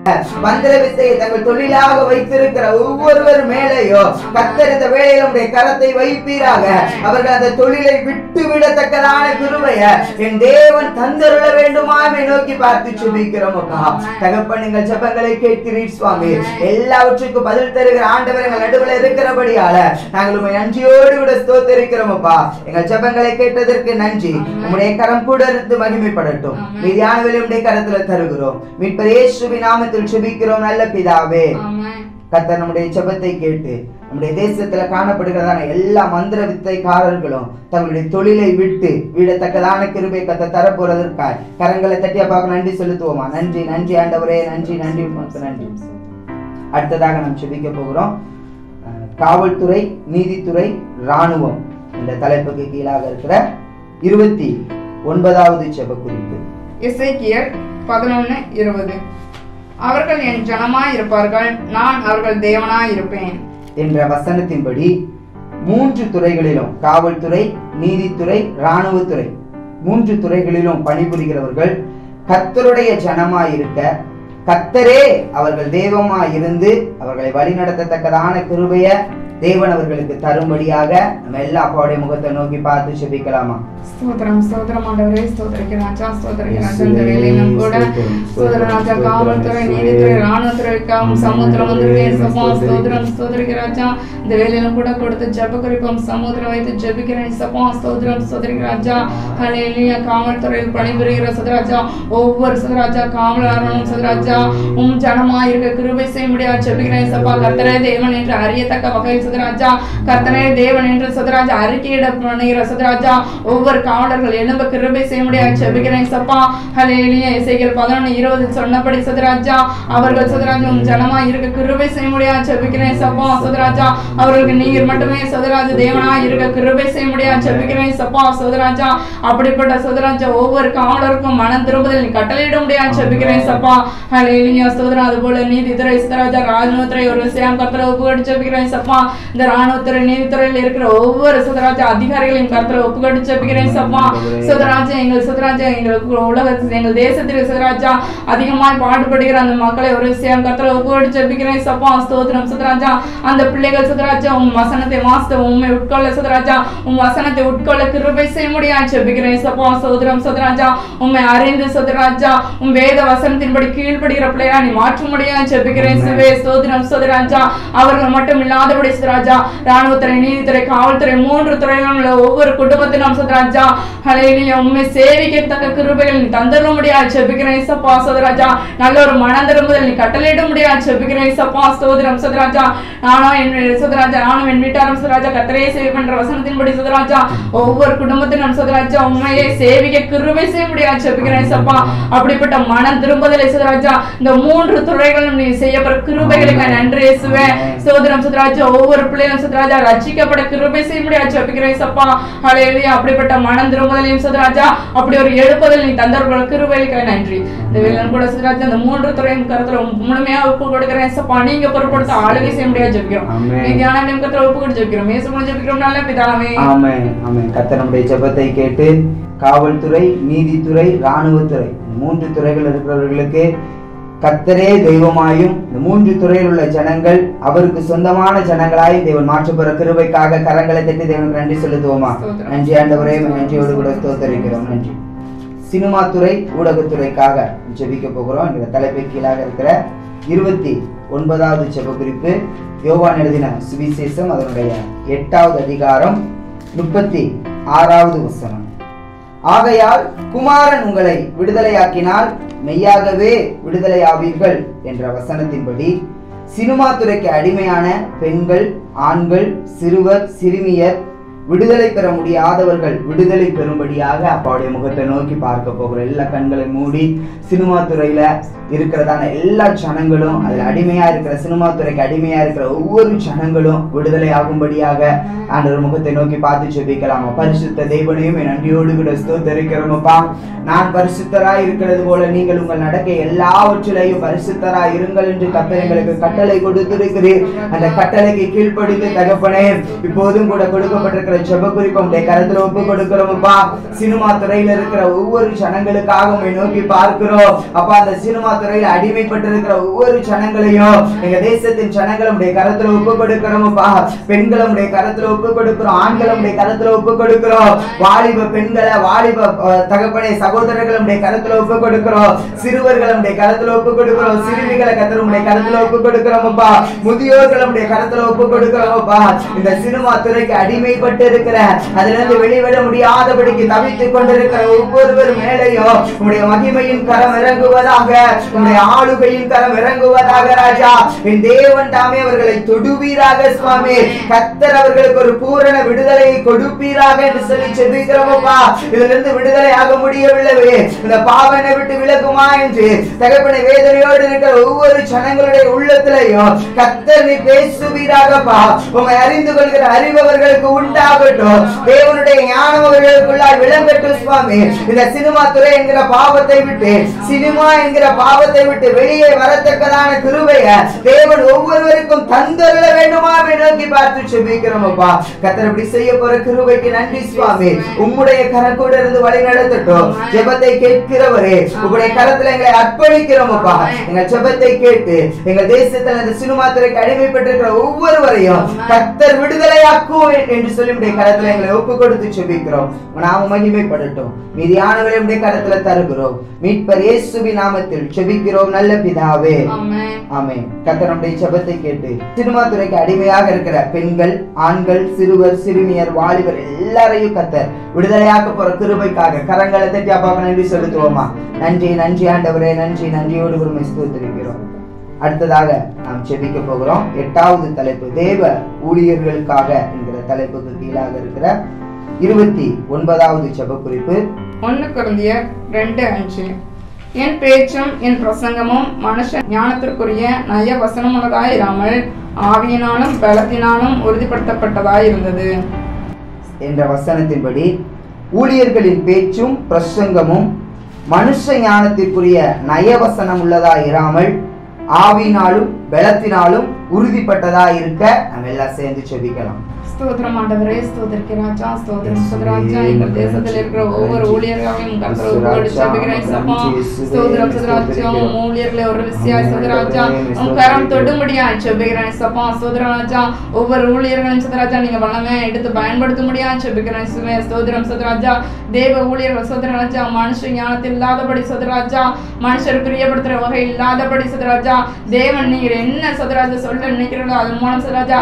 மந்திர வித்தையை தங்கள் தொழிலாக வைத்திருக்கிற ஒவ்வொருவர் மேலேயோ கர்த்தர் இந்த வேளையில் உடைய கரத்தை வைப்பீராக. அவர்கள் அந்த தொழிலை விட்டு விடத்தக்கதான கிருபைய என் தேவன் தந்தருள வேண்டுமாமே நோக்கி பார்த்து ஜெபிக்கிறோம் அப்பா. தகப்பன், எங்கள் ஜெபங்களை கேட்கிறீர் சுவாமி. எல்லாவற்றுக்கும் பதில் தருகிற ஆண்டவர் எங்கள் நடுவில் இருக்கிறபடியால நாங்கள் உம்மை நன்றியோடு கூட ஸ்தோத்திரிக்கிறோம் அப்பா. எங்கள் ஜெபங்களை கேட்டதற்கு நன்றி. உம்முடைய கரம் கூட இருந்து மகிமைப்படட்டும். மீதியான வேலை உம்முடைய கரத்துல தருகிறோம். மீட்பர் இயேசுவின் நாமத்தில் ஜெபிக்கிறோம் நல்ல பிதாவே. கர்த்தர் நம்முடைய ஜெபத்தை கேட்டு நம்முடைய தேசத்துல காணப்படுகிறதான எல்லா மந்திர வித்தைக்காரர்களும் தங்களுடைய தொழிலை விட்டு விடத்தக்கதான கிருபை கர்த்தர் தரப்போறதற்காய் கரங்களை தட்டியா பார்க்க நன்றி செலுத்துவோமா? நன்றி நன்றி ஆண்டவரே, நன்றி நன்றி நன்றி. அடுத்ததாக நாம் செபிக்க போகிறோம். காவல்துறை, நீதித்துறை, இராணுவம் இந்த தலைப்புக்கு கீழாக இருக்கிற 29வது ஜெப குறிப்பு. எசேக்கியேல் 11:20. அவர்கள் என் ஜனமாய் இருப்பார்கள், நான் அவர்கள் தேவனாய் இருப்பேன் என்ற வசனத்தின்படி 3 துறைகளிலும், காவல்துறை, நீதித்துறை, இராணுவத்துறை 3 துறைகளிலும் பணிபுரிகிறவர்கள் கர்த்தருடைய ஜனமாய் இருக்க, கர்த்தரே அவர்கள் தெய்வமாய் இருந்து அவர்களை வழி நடத்தத்தக்கதான கிருபைய தேவன் அவர்களுக்கு தரும்படியாக நம்ம எல்லா அப்பாவுடைய முகத்தை நோக்கி பார்த்து செபிக்கலாமா? ஸ்தோத்திரம் ஸ்தோத்திரம் ஆண்டவரே, ஸ்தோத்திரிக்கிறேன் ராஜா, ஸ்தோத்திரிக்கிறேன் ராஜா. இந்த வேலையிலும் கூட ஸ்தோத்திரம் ராஜா, காவல்துறை, நீதித்துறை, இராணுவத்துறைக்காகவும் சமுத்திரம் வந்திருக்கேன் சப்பா. ஸ்தோத்திரம் ஸ்தோத்திரிக்கிறேன் ராஜா. இந்த வேலையிலும் கூட கொடுத்து ஜெப குறிப்பும் சமுத்திரம் வைத்து ஜெபிக்கிறேன் சப்பா. ஸ்தோத்திரம் ஸ்தோத்திரிக்கிறேன் ராஜா. ஹல்லேலூயா. காவல்துறையில் பணிபுரிகிற சதராஜா, ஒவ்வொரு சதராஜா காவலர்களும் சதராஜா ஜனமா இருக்க கிருபை செய்ய முடியாது ஜெபிக்கிறேன் சப்பா. கர்த்தரே தேவன் என்று அறியத்தக்க வகையில் சதராஜா, கர்த்தரே தேவன் என்று சதராஜா அறிக்கையிட பண்ணுகிற சதராஜா, ஒவ்வொரு காவலர்கள் எழும்ப கிருபை செய்ய முடியாது ஜெபிக்கிறேன் சப்பா. ஹல்லேலூயா. எசேக்கியேல் 11:20 சொன்னபடி சதராஜா, அவர்கள் சதராஜா ஜனமா இருக்க கிருபை செய்ய முடியாது ஜெபிக்கிறேன் சப்பா. சதராஜா, அவர்களுக்கு நீர் மட்டுமே சதராஜா தேவனா இருக்க கிருபை செய்ய முடியாது ஜெபிக்கிறேன் சப்பா. சதராஜா, அப்படிப்பட்ட சதராஜா ஒவ்வொரு காவலருக்கும் மனம் திரும்புதல் நீ கட்டளையிட முடியாது ஜெபிக்கிறேன் சப்பா. ஹல்லேலூயா. சோதரா, அதுபோல நீதித்துறை சதராஜா, இராணுவத்துறை ஒரு விஷயம் கர்த்தரை ஒப்புக்கொடுத்து ஜெபிக்கிறேன் சப்பா. இந்த இராணுவத்துறை, நீதித்துறையில் இருக்கிற ஒவ்வொரு சதராஜா அதிகாரிகளையும் கர்த்தரை ஒப்புக்கொடுத்து ஜெபிக்கிறேன் சப்பா. சதராஜா, எங்கள் சதராஜா, எங்களுக்கு உலகத்தில் எங்கள் தேசத்தில் சதராஜா அதிகமாய் பாடுபடுகிற அந்த மக்களை ஒரு விஷயம் கர்த்தரை ஒப்புக்கொடுத்து ஜெபிக்கிறேன் சப்பா. ஸ்தோத்திரம் சதராஜா. அந்த பிள்ளைகள் சதராஜா உம் வசனத்தை வாசித்த உண்மை உட்கொள்ள சதராஜா, உம் வசனத்தை உட்கொள்ள கிருபை செய்ய முடியாது ஜெபிக்கிறேன் சப்பா. சோதரம் சதராஜா, உண்மை அறிந்து சதராஜா உம் வேத வசனத்தின்படி கீழ்படுகிற பிள்ளையா நீ மாற்ற முடியாது ஜெபிக்கிறேன் சிவே. ஸ்தோத்திரம் சதராஜா. அவர்கள் மட்டும் இல்லாதபடி சதராஜா, இராணுவத்துறை, நீதித்துறை, காவல்துறை 3 துறைகளில் உள்ள ஒவ்வொரு குடும்பத்திலும் சதராஜா ஹல்லேலூயா உம்மை சேவிக்கத்தக்க கிருபைகள் நீ தந்தர முடியாது ஜெபிக்கிறேன் சப்பா. சதராஜா, நல்ல ஒரு மனம் திரும்புதல் நீ கட்டளையிட முடியாது ஜெபிக்கிறேன் சப்பா. ஸ்தோத்திரம் சதராஜா. நானும் என் வீட்டாரும் சதராஜா கர்த்தரையே சேவை பண்ற வசனத்தின்படி சதராஜா ஒவ்வொரு குடும்பத்திலும் சதராஜா உண்மையை சேவிக்க கிருபை செய்ய முடியாது ஜெபிக்கிறேன் சப்பா. அப்படிப்பட்ட மனம் திரும்புதலை சதராஜா இந்த 3 துறைகளும் நீ செய்யப்படுற கிருபைகளுக்கு நன்றி இயேசுவே. ஸ்தோத்திரம் சதராஜா. ஒவ்வொரு பிள்ளைகளும் சதராஜா ரட்சிக்கப்பட கிருபை செய்ய முடியாது ஜெபிக்கிறேன் சப்பா. ஹல்லேலூயா. அப்படிப்பட்ட மனம் திரும்புதலையும் சதராஜா அப்படி ஒரு எழுப்புதல் நீ தந்தவர்கள கிருபைகளுக்கு நன்றி. இந்த வேளையிலும் கூட சதராஜா இந்த 3 துறையும் கருத்துல முழுமையா ஒப்பு கொடுக்கிறேன் சப்பா. நீங்க பொறுப்படுத்த ஆளுகை செய்ய முடியாது ஜெபிக்கிறோம். நீதியான நிமிடத்துல ஒப்பு கொடுத்து ஜெபிக்கிறோம். இயேசுவின் ஜெபிக்கிறோம் நல்ல பிதாவே. ஆமென் ஆமென். கர்த்தர் நம்முடைய ஜெபத்தை கேட்டு காவல்துறை, நீதித்துறை, இராணுவத்துறை 3 துறைகள் இருக்கிறவர்களுக்கு கர்த்தரே தெய்வமாயும் இந்த 3 துறையில் உள்ள ஜனங்கள் அவருக்கு சொந்தமான ஜனங்களாய் தேவன் மாற்றப்பெற கிருபைக்காக கரங்களை தட்டி தேவனுக்கு நன்றி செலுத்துவோமா? நன்றி ஆண்டவரே, நன்றியோடு கூட ஸ்தோத்திரிக்கிறோம். நன்றி. சினிமா துறை, ஊடகத்துறைக்காக ஜெபிக்க போகிறோம். இந்த தலைப்பை கீழாக இருக்கிற 29வது ஜெப குறிப்பு. யோவான் எழுதின சுவிசேஷம் அதனுடைய 8வது அதிகாரம் 36வது வசனம். ஆகையால் குமாரன் உங்களை விடுதலையாக்கினால் மெய்யாகவே விடுதலையாவீர்கள் என்ற வசனத்தின்படி சினிமா துறைக்கு அடிமையான பெண்கள், ஆண்கள், சிறுவர், சிறுமியர், விடுதலை பெற முடியாதவர்கள் விடுதலை பெறும்படியாக அப்பாவுடைய முகத்தை நோக்கி பார்க்க போகிற எல்லா கண்களை மூடி சினிமா துறையில இருக்கிறதான எல்லா ஜனங்களும், அதுல அடிமையா இருக்கிற சினிமா துறைக்கு அடிமையா இருக்கிற ஒவ்வொரு ஜனங்களும் விடுதலை ஆகும்படியாக ஆண்டவர் முகத்தை நோக்கி பார்த்து ஜெபிக்கலாமா? பரிசுத்த தேவனையும் என் நன்றியோடு கூட ஸ்தோத்திரிக்கிறோமப்பா. நான் பரிசுத்தராய் இருக்கிறது போல நீங்கள் உங்கள் நடக்க எல்லாவற்றிலையும் பரிசுத்தராய் இருங்கள் என்று கர்த்தர் எங்களுக்கு கட்டளை கொடுத்திருக்கிறீர். அந்த கட்டளைக்கு கீழ்ப்படிந்து தகப்பனே இப்போதும் கூட கொடுக்கப்பட்டிருக்கிற ஜெப குறிப்பை உடைய கரத்துல ஒப்பு கொடுக்கிறோமப்பா. சினிமா துறையில இருக்கிற ஒவ்வொரு ஜனங்களுக்காக உம்மை நோக்கி பார்க்கிறோம் அப்பா. அந்த சினிமா துறையில அடிமைப்பட்டிருக்கிற ஒவ்வொரு ஜனங்களையும் எங்க தேசத்தின் ஜனங்களுடைய கரத்துல ஒப்பு கொடுக்கிறோமப்பா. பெண்களுடைய கரத்துல ஒப்பு கொடுக்கிறோம், ஆண்களுடைய கரத்துல ஒப்பு கொடுக்கிறோம், வாலிப பெண்களை, வாலிப தகப்பனே சகோதரர்களுடைய கரத்துல ஒப்பு கொடுக்கிறோம், சிறுவர்களுடைய கரத்துல ஒப்பு கொடுக்கிறோம், சிறுமிகளை கர்த்தருடைய கரத்துல ஒப்பு கொடுக்கிறோமப்பா, முதியோர்களுடைய கரத்துல ஒப்பு கொடுக்கிறோமப்பா. இந்த சினிமா துறைக்கு அடிமைப்பட்டு கொண்டிருக்கிற அதிலிருந்து வெளிவிட முடியாதபடிக்கு தவித்துக் கொண்டிருக்கிற ஒவ்வொருவர் மேலையும் உம்முடைய மகிமையின் கரம் இறங்குவதாக, உம்முடைய ஆளுகையின் கரம் இறங்குவதாக ராஜா. என் தேவன் தாமே அவர்களை தொடுவீராக சுவாமி. கர்த்தர் அவர்களுக்கு ஒரு பூரண விடுதலையை கொடுப்பீராக என்று சொல்லி செபிக்கிறோமப்பா. இதிலிருந்து விடுதலை ஆக முடியவில்லை, இந்த பாவனை விட்டு விலகுமா என்று தகப்பனை வேதனையோடு இருக்கிற ஒவ்வொரு ஜனங்களுடைய உள்ளத்திலையும் கர்த்தர் நீ பேசுவீராகப்பா. உம்மை அறிந்து கொள்கிற அறிவர்களுக்கு உண்டாகட்டும், தேவனுடைய ஞானம் அவர்களுக்குள்ளால் விளங்கட்டும் சுவாமி. இந்த சினிமா துறை என்கிற பாவத்தை விட்டு, சினிமா என்கிற பாவத்தை விட்டு வெளியே வரத்தக்கதான கிருபையை தேவன் ஒவ்வொருவருக்கும் தந்தருள வேண்டுமா நோக்கி பார்த்து செபிக்கிறோமப்பா. கர்த்தர் இப்படி செய்ய போற கிருபைக்கு நன்றி சுவாமி. உம்முடைய கரம் கூட இருந்து வழி நடத்தட்டும். ஜெபத்தை கேட்கிறவரே, உங்களுடைய கரத்துல எங்களை அர்ப்பணிக்கிறோமப்பா. எங்கள் ஜெபத்தை கேட்டு எங்கள் தேசத்தில் இந்த சினிமா துறைக்கு அடிமைப்பட்டிருக்கிற ஒவ்வொருவரையும் கர்த்தர் விடுதலையாக்கும் என்று சொல்லி உடைய கரத்துல எங்களை ஒப்பு கொடுத்து செபிக்கிறோம். நாம மகிமைப்படட்டும். மீதியானவரை உடைய கரத்துல தருகிறோம். மீட்பர் இயேசுவின் நாமத்தில் செபிக்கிறோம் நல்ல பிதாவே, ஆமென். கர்த்தர் நம்முடைய ஜெபத்தை கேட்டு சினிமா துறைக்கு அடிமையாக இருக்கிற பெண்கள், ஆண்கள், சிறுவர், சிறுமியர், வாலிபர் எல்லாரையும் கர்த்தர் விடுதலையாக்க போற கிருபைக்காக கரங்களை தட்டி அப்பாவுக்கு நன்றி செலுத்துவோமா. நன்றி நன்றி ஆண்டவரே, நன்றி. நன்றியோடு உம்மை ஸ்தோத்திரிக்கிறோம். அடுத்ததாக நாம் செபிக்க போகிறோம். 8வது தலைப்பு தேவ ஊழியர்களுக்காக என்கிற தலைப்புக்கு கீழாக இருக்கிற 29வது ஜெப குறிப்பு 1 கொரிந்தியர் 2:5. என் பேச்சும் என் பிரசங்கமும் மனுஷ ஞானத்திற்குரிய நய வசனமுள்ளதாயிராமல் ஆவியினாலும் பலத்தினாலும் உறுதிப்படுத்தப்பட்டதாயிருந்தது என்ற வசனத்தின்படி ஊழியர்களின் பேச்சும் பிரசங்கமும் மனுஷ ஞானத்திற்குரிய நயவசனம் உள்ளதா இராமல் ஆவியினாலும் பலத்தினாலும் உறுதிப்பட்டதா இருக்க நம்ம எல்லாம் சேர்ந்து செபிக்கலாம். ஸ்தோத்திரம் ஆண்டவரே, ஸ்தோத்திரிக்க ராஜா, ஸ்தோத்திரம் சுதராஜா. எங்கள் தேசத்தில் இருக்கிற ஒவ்வொரு ஊழியர்களையும் கர்த்தரோடு செபிக்கிறேன் சப்பா. ஸ்தோத்திரம் சுதராஜா, ஊழியர்களை ஒரு விசியாய் சுதராஜா உன் கரம் தொடும்படியாய் செபிக்கிறேன் சப்பா. சுதராஜா ஒவ்வொரு ஊழியர்களும் சுதராஜா நீங்க வளமே எடுத்து பயன்படுத்த முடியாது செபிக்கிறேன் சுவே. ஸ்தோத்திரம் சுதராஜா, தேவ ஊழியர்கள் சுதராஜா மனுஷ ஞானத்தில் இல்லாதபடி சுதராஜா, மனுஷர் பிரியப்படுத்துற வகை இல்லாதபடி சுதராஜா, தேவன் நீங்க என்ன சுதராஜா சொல்ல நினைக்கிறீங்களோ அதன் மூலம் சுதராஜா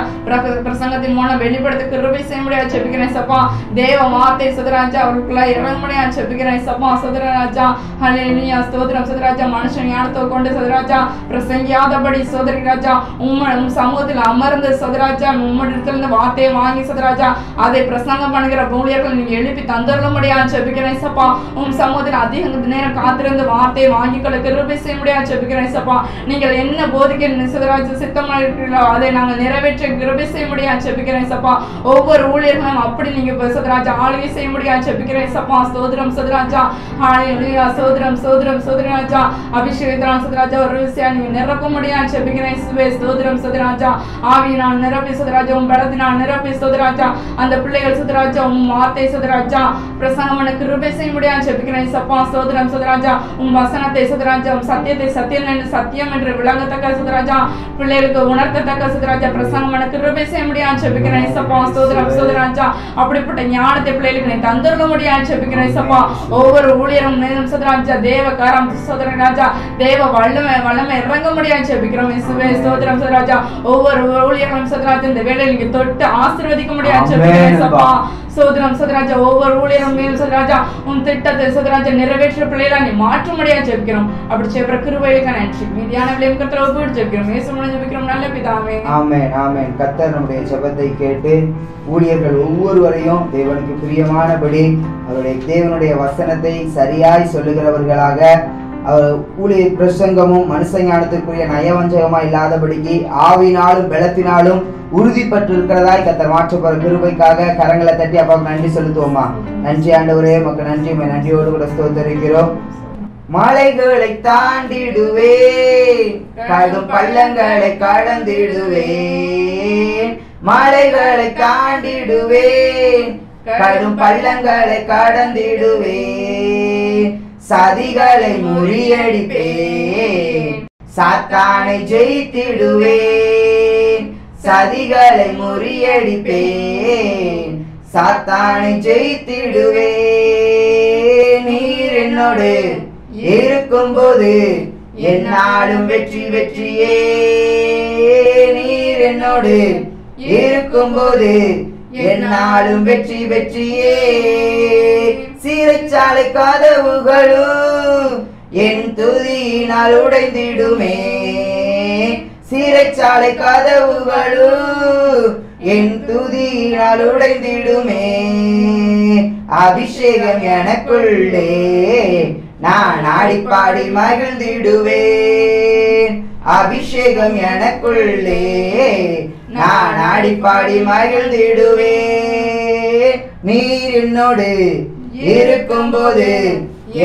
பிரசங்கத்தின் மூலம் வெளிப்படுத்த கிருபை செய்ய முடியாது செபிக்கிறேன் சப்பா. தேவ வார்த்தை சுதராஜா அவர்களுக்குள்ள இறங்க முடியாது செபிக்கிறேன் சப்பா. சுதராஜா ஹல்லேலூயா. ஸ்தோத்திரம் சுதராஜா, மனுஷன் ஞானத்தை கொண்டு சுதராஜா பிரசங்கியாதபடி சோதரி ராஜா உம் சமூகத்தில் அமர்ந்து சுதராஜா உம்மிடத்திலிருந்து வார்த்தையை வாங்கி சுதராஜா அதை பிரசங்கம் பண்ணுகிற ஊழியர்கள் நீங்க எழுப்பி தந்துள்ள முடியாது செபிக்கிறேன் சப்பா. உம் சமூகத்தில் அதிக நேரம் காத்திருந்து வார்த்தையை வாங்கி கொள்ள கிருபை செய்ய முடியாது செபிக்கிறேன் சப்பா. நீங்கள் என்ன போதிக்க சுதராஜா சித்தமாக இருக்கிறீர்களோ அதை நாங்கள் நிறைவேற்ற கிருபை செய்ய முடியாது செபிக்கிறேன் சப்பா. ஒவ்வொரு ஊழியர்களும் அப்படி நீங்க சுதராஜா ஆளுகை செய்ய முடியாது செபிக்கிறேன் சப்பா. ஸ்தோத்திரம் சுதராஜா, ஹல்லேலூயா. ஸ்தோத்திரம் ஸ்தோத்திரம் சுதராஜா, அபிஷேகத்தால் சுதராஜா ஒரு விஷயம் நீங்க நிரப்ப முடியாது செபிக்கிறேன் சுவே. ஸ்தோத்திரம் சுதராஜா, ஆவியினால் நிரப்பி சுதராஜா உம் பலத்தினால் நிரப்பி சுதராஜா அந்த பிள்ளைகள் சுதராஜா உம் வார்த்தை சுதராஜா பிரசங்கம் பண்ண கிருபை செய்ய முடியாது செபிக்கிறேன் சப்பா. ஸ்தோத்திரம் சுதராஜா உம் வசனத்தை சுதராஜா உம் சத்தியத்தை சத்தியம் என்று விளங்கத்தக்க சுதராஜா பிள்ளைகளுக்கு உணர்த்தத்தக்க சுதராஜா பிரசங்கம் பண்ண கிருபை செய்ய முடியாது செபிக்கிறேன் சப்பா. ஸ்தோத்திரம் சுதராஜா அப்படிப்பட்ட ஞானத்தை பிள்ளைகளுக்கு நீ தந்துள்ள முடியாது செபிக்கிறேன் சப்பா. ஒவ்வொரு ஊழியரும் நேரம் சுதராஜா தேவ காரம் சுதராஜா தேவ வல்லமை இறங்க முடியாது செபிக்கிறோம் இயேசுவே. ஸ்தோத்திரம் சுதராஜா ஒவ்வொரு ஊழியர்களும் சுதராஜா இந்த வேளையில் நீங்க தொட்டு ஆசீர்வதிக்க முடியாது செபிக்கிறேன் சப்பா. சோதரம் சதராஜா ஒவ்வொரு ஊழியரும் மேல் சதராஜா உன் திட்டத்தை சதராஜா நிறைவேற்ற பிள்ளைகளா நீ மாற்ற முடியாது ஜெபிக்கிறோம். அப்படி செய்யற கிருபைக்கு நன்றி. மீதியான விளையும் கர்த்தரை ஒப்புவிட்டு ஜெபிக்கிறோம். இயேசு மூலம் ஜெபிக்கிறோம் நல்ல பிதாவே, ஆமென் ஆமென். கர்த்தர் நம்முடைய ஜெபத்தை கேட்டு ஊழியர்கள் ஒவ்வொருவரையும் தேவனுக்கு பிரியமானபடி அவருடைய தேவனுடைய வசனத்தை சரியாய் சொல்லுகிறவர்களாக அவர் ஊழியர் பிரசங்கமும் மனுஷ ஞானத்திற்குரிய நயவஞ்சகமா இல்லாதபடிக்கு ஆவினாலும் பலத்தினாலும் உறுதிப்பட்டு இருக்கிறதாய் கர்த்தர் மாற்றப்போற கிருபைக்காக கரங்களை தட்டி அப்பாவுக்கு நன்றி செலுத்துவோமா. நன்றி ஆண்டவரே, உமக்கு நன்றி. நன்றியோடு கூட ஸ்தோத்திரிக்கிறோம். மலைகளை தாண்டிடுவேன், கடும் பள்ளங்களை கடந்திடுவேன். மலைகளை தாண்டிடுவேன், கடும் பள்ளங்களை கடந்திடுவேன். சதிகளை முறியடிப்பேன், சாத்தானை ஜெயித்திடுவேன். சதிகளை முறியடிப்பேன், சாத்தானை ஜெயித்திடுவேன். நீர் என்னோடு இருக்கும்போது என்னாலும் வெற்றி வெற்றியே. நீர் என்னோடு இருக்கும்போது என்னாலும் வெற்றி வெற்றியே. சிறைச்சாலை கதவுகளும் என் துதியினால் உடைந்திடுமே. சிறைச்சாலை கதவுகளும் என் துதியினால் உடைந்திடுமே. அபிஷேகம் எனக்குள்ளே நான் ஆடிப்பாடி மகிழ்ந்திடுவேன். அபிஷேகம் எனக்குள்ளே நான் ஆடிப்பாடி மகிழ்ந்திடுவேன். நீர் என்னோடு இருக்கும் போது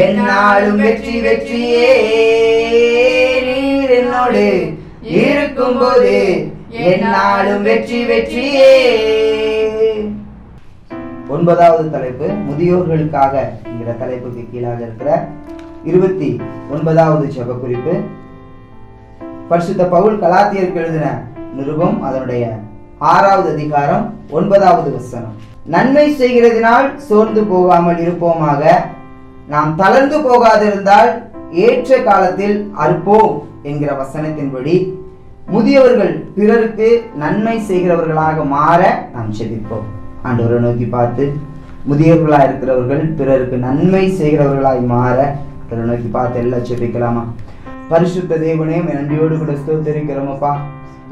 என்னாலும் வெற்றி வெற்றியே. நீர் என்னோடு இருக்கும் போது என்னாலும் வெற்றி வெற்றியே. 9வது தலைப்பு முதியோர்களுக்காக என்கிற தலைப்புக்கு கீழாக இருக்கிற 29வது ஜெப குறிப்பு. பரிசுத்த பவுல் கலாத்தியருக்கு எழுதின நிருபம் அதனுடைய 6வது அதிகாரம் 9வது வசனம். நன்மை செய்கிறதினால் சோர்ந்து போகாமல் இருப்போமாக, நாம் தளர்ந்து போகாதிருந்தால் ஏற்ற காலத்தில் அறுப்போம் என்கிற வசனத்தின்படி முதியவர்கள் பிறருக்கு நன்மை செய்கிறவர்களாக மாற நாம் செபிப்போம். ஆண்டவரை நோக்கி பார்த்து முதியவர்களாக இருக்கிறவர்கள் பிறருக்கு நன்மை செய்கிறவர்களாய் மாற அவரை நோக்கி பார்த்து எல்லாம் செபிக்கலாமா? பரிசுத்த தேவனே, நன்றியோடு கூட ஸ்தோத்திரிக்கிறோமப்பா.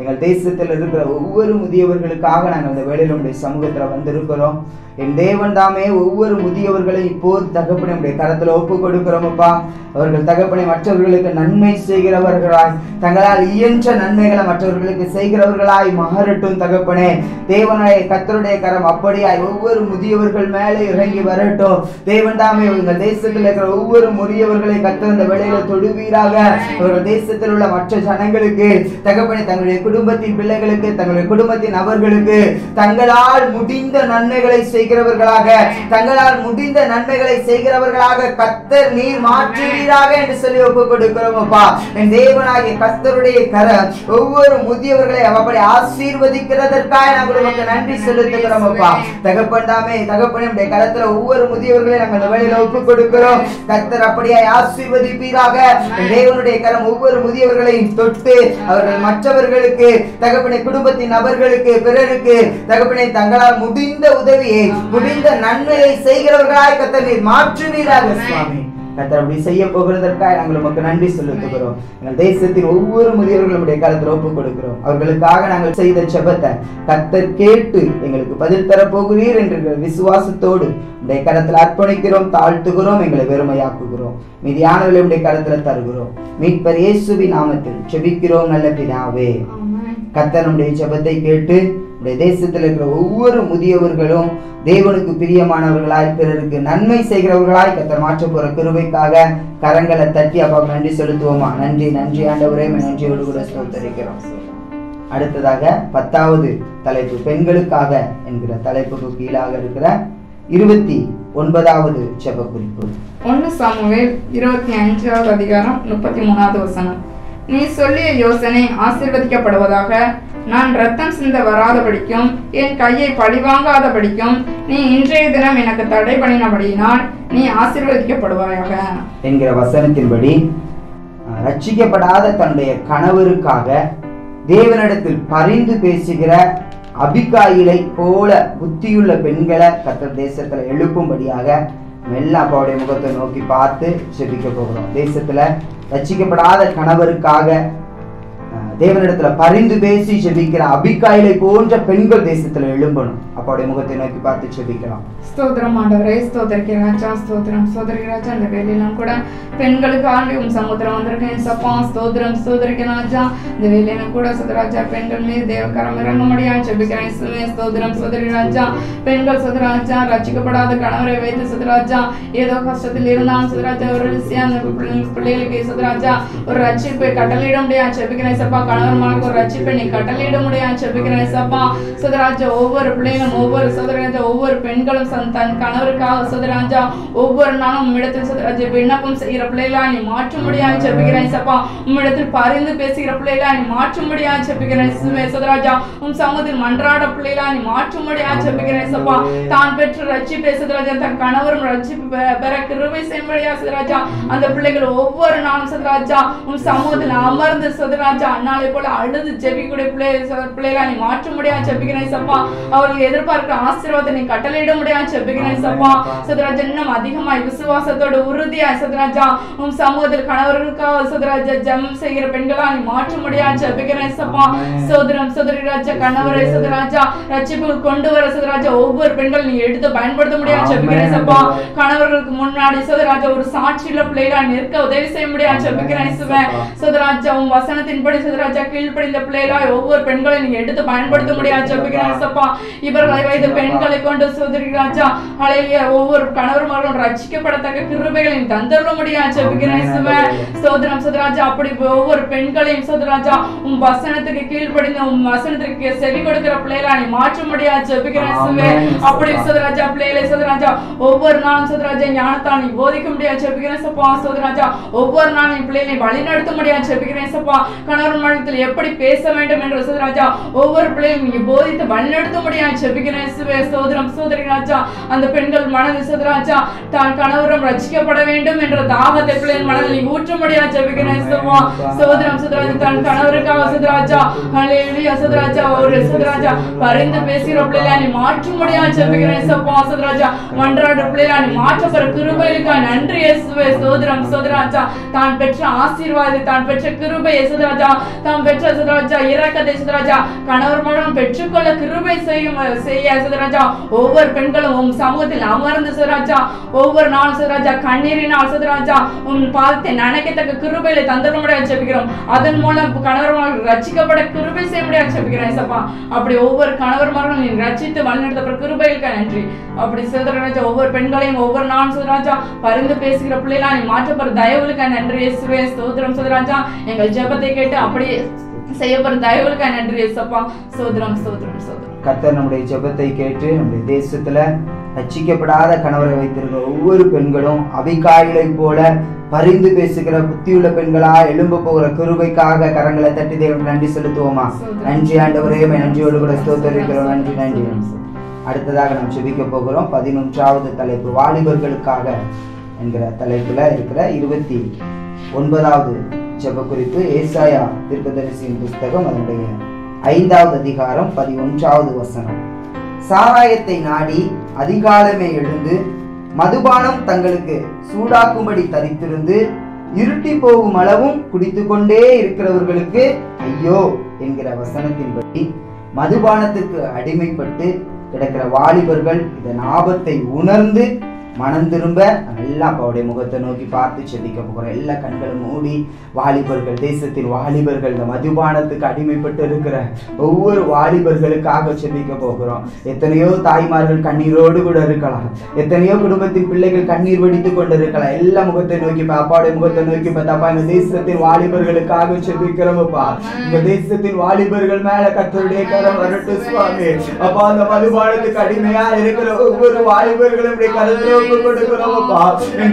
எங்கள் தேசத்தில் இருக்கிற ஒவ்வொரு முதியவர்களுக்காக நாங்கள் இந்த வேளையில் உடைய சமூகத்தில் வந்திருக்கிறோம். என் தேவன் தாமே ஒவ்வொரு முதியவர்களை இப்போது தகப்பனை உடைய கரத்தில் ஒப்பு கொடுக்கிறோமப்பா. அவர்கள் தகப்பனை மற்றவர்களுக்கு நன்மை செய்கிறவர்களாய், தங்களால் இயன்ற நன்மைகளை மற்றவர்களுக்கு செய்கிறவர்களாய் மாறட்டும் தகப்பனே. தேவனுடைய கர்த்தருடைய கரம் அப்படியாய் ஒவ்வொரு முதியவர்கள் மேலே இறங்கி வரட்டும். தேவன் தாமே எங்கள் தேசத்தில் இருக்கிற ஒவ்வொரு முதியவர்களை கர்த்தர் இந்த வேளையில தொடுவீராக. அவர்கள் தேசத்தில் உள்ள மற்ற ஜனங்களுக்கு தகப்பனை தங்களுடைய குடும்பத்தின் பிள்ளைகளுக்கு, தங்களுடைய குடும்பத்தின் நபர்களுக்கு தங்களால் முடிந்த நன்மைகளை செய்கிறவர்களாக, தங்களால் முடிந்த நன்மைகளை செய்கிறவர்களாக கர்த்தர் நீர் மாற்றுவீராக என்று சொல்லி ஒப்பு கொடுக்கிறோம் அப்பா. என் தேவனாகிய கர்த்தருடைய கரம் ஒவ்வொரு முதியவர்களை அப்படி ஆசீர்வதிக்கிறதற்காக நாங்கள் உமக்கு நன்றி செலுத்துகிறோம் அப்பா. தகப்பன் தாமே தகப்பனுடைய கரத்துல ஒவ்வொரு முதியவர்களை நாங்கள் இந்த வேளையில ஒப்பு கொடுக்கிறோம். கர்த்தர் அப்படியே ஆசீர்வதிப்பீராக. தேவனுடைய கரம் ஒவ்வொரு முதியவர்களையும் தொட்டு அவர்கள் மற்றவர்களுக்கு தகப்பனை குடும்பத்தின் நபர்களுக்கு பிறருக்கு தகப்பனை தங்களால் முடிந்த உதவியை, முடிந்த நன்மையை செய்கிறவர்களாய் கர்த்தர் நீர் மாற்றுவீராக சுவாமி. கர்த்தர் அப்படி செய்ய போகிறதற்காக நாங்கள் உமக்கு நன்றி செலுத்துகிறோம். எங்கள் தேசத்தின் ஒவ்வொரு முதியவர்களுடைய கருத்தில் ஒப்புக் கொடுக்கிறோம். அவர்களுக்காக நாங்கள் செய்த ஜெபத்தை கர்த்தர் கேட்டு எங்களுக்கு பதில் தர போகிறீர் என்ற விசுவாசத்தோடு உடைய கரத்தில் அர்ப்பணிக்கிறோம், தாழ்த்துகிறோம், எங்களை வெறுமையாக்குகிறோம். மீதியானவர்களை உடைய கரத்தில் தருகிறோம். மீட்பர் இயேசுவின் நாமத்தில் ஜெபிக்கிறோம் நல்ல பிதாவே. கர்த்தர் நம்முடைய ஜெபத்தை கேட்டு உடைய தேசத்தில் இருக்கிற ஒவ்வொரு முதியவர்களும் தேவனுக்கு பிரியமானவர்களாய், பிறருக்கு நன்மை செய்கிறவர்களாய் கர்த்தர் மாற்ற போற கிருபைக்காக கரங்களை தட்டி அப்பா நன்றி செலுத்துவோமா? நன்றி நன்றி ஆண்டவரே, நன்றியோடு கூட ஸ்தோத்திரிக்கிறோம். அடுத்ததாக 10வது தலைப்பு பெண்களுக்காக என்கிற தலைப்புக்கு கீழாக இருக்கிற 29வது ஜெப குறிப்பு. 1 சாமுவேல் 25வது அதிகாரம் 33வது வசனம். நீ சொல்லிய யோசனை ஆசீர்வதிக்கப்படுவதாக. நான் ரத்தம் சிந்த வராதபடிக்கும் என் கையை பழிவாங்காதபடிக்கும் நீ இன்றைய தினம் எனக்கு தடை பண்ணினபடியினால் நீ ஆசீர்வதிக்கப்படுவாயாக என்கிற வசனத்தின்படி ரட்சிக்கப்படாத தன்னுடைய கணவருக்காக தேவனிடத்தில் பரிந்து பேசுகிற அபிகாயிலை போல புத்தியுள்ள பெண்களை கர்த்தர் தேசத்துல எழுப்பும்படியாக மெல்ல அப்பாவுடைய முகத்தை நோக்கி பார்த்து ஜெபிக்க போகிறோம். தேசத்துல ரட்சிக்கப்படாத கணவருக்காக தேவனிடத்துல பரிந்து பேசி ஜெபிக்கிற அபிகாயிலை போன்ற பெண்கள் தேசத்துல எழும்பணும். அப்பாவுடைய முகத்தை நோக்கி பார்த்து ஜெபிக்கலாம். ஸ்தோத்திரம் ஆண்டவரே, ஸ்தோத்திரிக்கிறேன் ராஜா, ஸ்தோத்திரம் ஸ்தோத்திரிக்கிறேன் ராஜா. இந்த வேலையெல்லாம் கூட பெண்களுக்காண்டி சமுத்திரம் வந்திருக்கேன் சப்பா. ஸ்தோத்திரம் ஸ்தோத்திரிக்கிறேன் ராஜா. இந்த வேலையிலும் கூட சதராஜா பெண்கள் மீது தேவக்கரம் இறங்க முடியாது ஜெபிக்கிறேன். ஸ்தோத்திரம் ஸ்தோத்திரிக்கிறேன் ராஜா. பெண்கள் சதராஜா ரட்சிக்கப்படாத கணவரை வைத்து சதராஜா ஏதோ கஷ்டத்தில் இருந்தாலும் சதராஜா ஒரு அந்த பிள்ளைகளுக்கு சதராஜா ஒரு ரட்சிப்பை கட்டளையிட முடியாது ஜெபிக்கிறேன் சப்பா. கணவர்மாருக்கு ஒரு ரட்சிப்பை நீ கட்டளையிட முடியாது ஜெபிக்கிறேன் சப்பா. சதராஜா ஒவ்வொரு பிள்ளைகளும் ஒவ்வொரு சதராஜா ஒவ்வொரு பெண்களும் தன் கணவருக்காக சதராஜா ஒவ்வொரு நாளும் உம்மிடத்தில் சதராஜா விண்ணப்பம் செய்கிற பிள்ளைகளா நீ மாற்ற முடியாது ஜெபிக்கிறேன் சப்பா. உம்மிடத்தில் பரிந்து பேசுகிற பிள்ளைகளா நீ மாற்ற முடியாது ஜெபிக்கிறேன் சதராஜா. உம் சமூகத்தில் மன்றாட பிள்ளைகளா நீ மாற்ற முடியாது ஜெபிக்கிறேன் சப்பா. தான் பெற்ற ரட்சிப்பை சதராஜா தன் கணவரும் ரட்சிப்பு பெற கிருபை செய்யும்படியா சதராஜா. அந்த பிள்ளைகள் ஒவ்வொரு நாளும் சதராஜா உம் சமூகத்தில் அமர்ந்து சதராஜா அண்ணாலை போல அழுது ஜெபிக்கூடிய பிள்ளைகளா நீ மாற்ற முடியாது ஜெபிக்கிறேன் சப்பா. அவர்கள் எதிர்பார்க்க எதிர்பார்க்கிற ஆசீர்வாதத்தை நீ கட்டளையிட முடியாது ஜெபிக்கிறேன் சப்பா. சத்ராஜா இன்னும் அதிகமாய் விசுவாசத்தோட உறுதியா சத்ராஜா உம் சமூகத்தில் கணவர்களுக்காக சத்ராஜா ஜெபம் செய்கிற பெண்களா நீ மாற்ற முடியாது ஜெபிக்கிறேன் சப்பா. சோதரம் சோதரி ராஜா கணவரை சத்ராஜா ரட்சிப்புக்கு கொண்டு வர சத்ராஜா ஒவ்வொரு பெண்கள் நீ எடுத்து பயன்படுத்த முடியாது ஜெபிக்கிறேன் சப்பா. கணவர்களுக்கு முன்னாடி சத்ராஜா ஒரு சாட்சியுள்ள பிள்ளைகளா நிற்க உதவி செய்ய முடியாது ஜெபிக்கிறேன் சத்ராஜா உம் வசனத்தின்படி சத்ராஜா கீழ்ப்படிந்த பிள்ளைகளா ஒவ்வொரு பெண்களை நீ எடுத்து பயன்படுத்த முடியாது ஜெபிக்கிறேன் சப்பா. இவர்களை வைத்து பெண்களை கொண்டு சோதரி ராஜா ஹல்லேலூயா ஒவ்வொரு கணவர்மார்களும் ரட்சிக்கப்படத்தக்க கிருபைகளை நீ தந்தருள முடியாது ஜெபிக்கிறேன் சோதரம் சத்ராஜா அப்படி ஒவ்வொரு பெண்களையும் சத்ராஜா உம் வசனத்துக்கு கீழ்ப்படிந்த உம் வசனத்துக்கு செவி கொடுக்கிற பிள்ளைகளா நீ மாற்ற முடியாது ஜெபிக்கிறேன் அப்படி சத்ராஜா பிள்ளைகளை சத்ராஜா ஒவ்வொரு நாளும் சத்ராஜா ஞானத்தால் நீ போதிக்க முடியாது ஜெபிக்கிறேன் சப்பா. சத்ராஜா ஒவ்வொரு நாளும் பிள்ளைகளை வழி நடத்த முடியாது ஜெபிக்கிறேன் சப்பா. கணவன் மனத்தில் எப்படி பேச வேண்டும் என்று சத்ராஜா ஒவ்வொரு பிள்ளையும் நீ போதித்து வழிநடத்த முடியாது ஜெபிக்கிறேன் சோதரம் சோதரி ராஜா அந்த பெண்கள் மனதில் சத்ராஜா தான் கணவரும் ரட்சிக்கப்பட வேண்டும் என்ற தாகத்தை பிள்ளைகள் மனதில் நீ ஊற்ற முடியாது ஜெபிக்கிறேன் சோதரம் சத்ராஜா தன் கணவருக்காக சத்ராஜா ஹல்லேலூயா சத்ராஜா ஒரு சத்ராஜா பரிந்து பேசுகிற பிள்ளைகளை நீ மாற்ற முடியாது ஜெபிக்கிறேன் சத்ராஜா மன்றாடுற பிள்ளைகளை நீ மாற்றப்பட கிருபைகளுக்காக நன்றி இயேசுவே. சோதரம் சத்ராஜா தான் பெற்ற ஆசீர்வாதத்தை தான் பெற்ற கிருபையை சத்ராஜா தான் பெற்ற சத்ராஜா இரக்கத்தை சத்ராஜா கணவர் மனம் பெற்றுக்கொள்ள கிருபை செய்ய சத்ராஜா ஒவ்வொரு பெண்களும் உம் சமூகத்தில் அமர்ந்து சத்ராஜா ஒவ்வொரு நாள் சத்ராஜா கண்ணீரினால் சத்ராஜா உன் பாதத்தை நனைக்கத்தக்க கிருபையில தந்துட முடியாது ஜெபிக்கிறோம். அதன் மூலம் கணவர்மார்கள் ரட்சிக்கப்பட கிருபை செய்ய முடியாது ஜெபிக்கிறேன் சப்பா. அப்படி ஒவ்வொரு கணவர்மார்களும் நீ ரட்சித்து வழிநடத்தப்பட கிருபைகளுக்கு நன்றி. அப்படி சத்ராஜா ஒவ்வொரு பெண்களையும் ஒவ்வொரு நாள் சத்ராஜா பரிந்து பேசுகிற பிள்ளைகளா நீ மாற்றப்படுற தயவுகளுக்கு நன்றி இயேசுவே. ஸ்தோத்திரம் சத்ராஜா எங்கள் ஜெபத்தை கேட்டு அப்படியே செய்யப்படுற தயவுகளுக்கு நன்றி இயேசப்பா. சோதரம் சோதரம் சோதரம் கர்த்தர் நம்முடைய ஜெபத்தை கேட்டு நம்முடைய தேசத்துல ரட்சிக்கப்படாத கணவரை வைத்திருக்கிற ஒவ்வொரு பெண்களும் அபிகாயிலை போல பரிந்து பேசுகிற புத்தியுள்ள பெண்களா எழும்ப போகிற கிருபைக்காக கரங்களை தட்டி தேவனுக்கு நன்றி செலுத்துவோமா. நன்றி ஆண்டவரே, நன்றியோடு கூட ஸ்தோத்திரிக்கிறோம். நன்றி நன்றி. அடுத்ததாக நாம் ஜெபிக்க போகிறோம். 11வது தலைப்பு வாலிபர்களுக்காக என்கிற தலைப்புல இருக்கிற 29வது ஜெப குறிப்பு ஏசாயா தீர்க்கதரிசியின் புஸ்தகம் அதனுடைய 5வது அதிகாரம் 11வது வசனம். சாராயத்தை நாடி அதிகாலமே எழுந்து மதுபானம் தங்களுக்கு சூடாக்கும்படி தரித்திருந்து இருட்டி போகும் அளவும் குடித்து கொண்டே இருக்கிறவர்களுக்கு ஐயோ என்கிற வசனத்தின்படி மதுபானத்துக்கு அடிமைப்பட்டு கிடக்கிற வாலிபர்கள் இதன் ஆபத்தை உணர்ந்து மனம் திரும்ப எல்லாம் அவருடைய முகத்தை நோக்கி பார்த்து செபிக்க போகிறோம். எல்லா கண்களும் மூடி வாலிபர்கள், தேசத்தின் வாலிபர்கள், இந்த மதுபானத்துக்கு அடிமைப்பட்டு இருக்கிற ஒவ்வொரு வாலிபர்களுக்காக செபிக்க போகிறோம். எத்தனையோ தாய்மார்கள் கண்ணீரோடு கூட இருக்கலாம், எத்தனையோ குடும்பத்தின் பிள்ளைகள் கண்ணீர் வெடித்து கொண்டு இருக்கலாம். எல்லா முகத்தை நோக்கி அப்பாவுடைய முகத்தை நோக்கி பார்த்தாப்பா இந்த தேசத்தின் வாலிபர்களுக்காக செபிக்கிறோம்ப்பா. இந்த தேசத்தின் வாலிபர்கள் மேல கர்த்தருடைய கரம் வரட்டும் சுவாமி. அப்பா அந்த மதுபானத்துக்கு அடிமையா இருக்கிற ஒவ்வொரு வாலிபர்களும் கருத்துல கொடுக்கிறோம்ப்பா.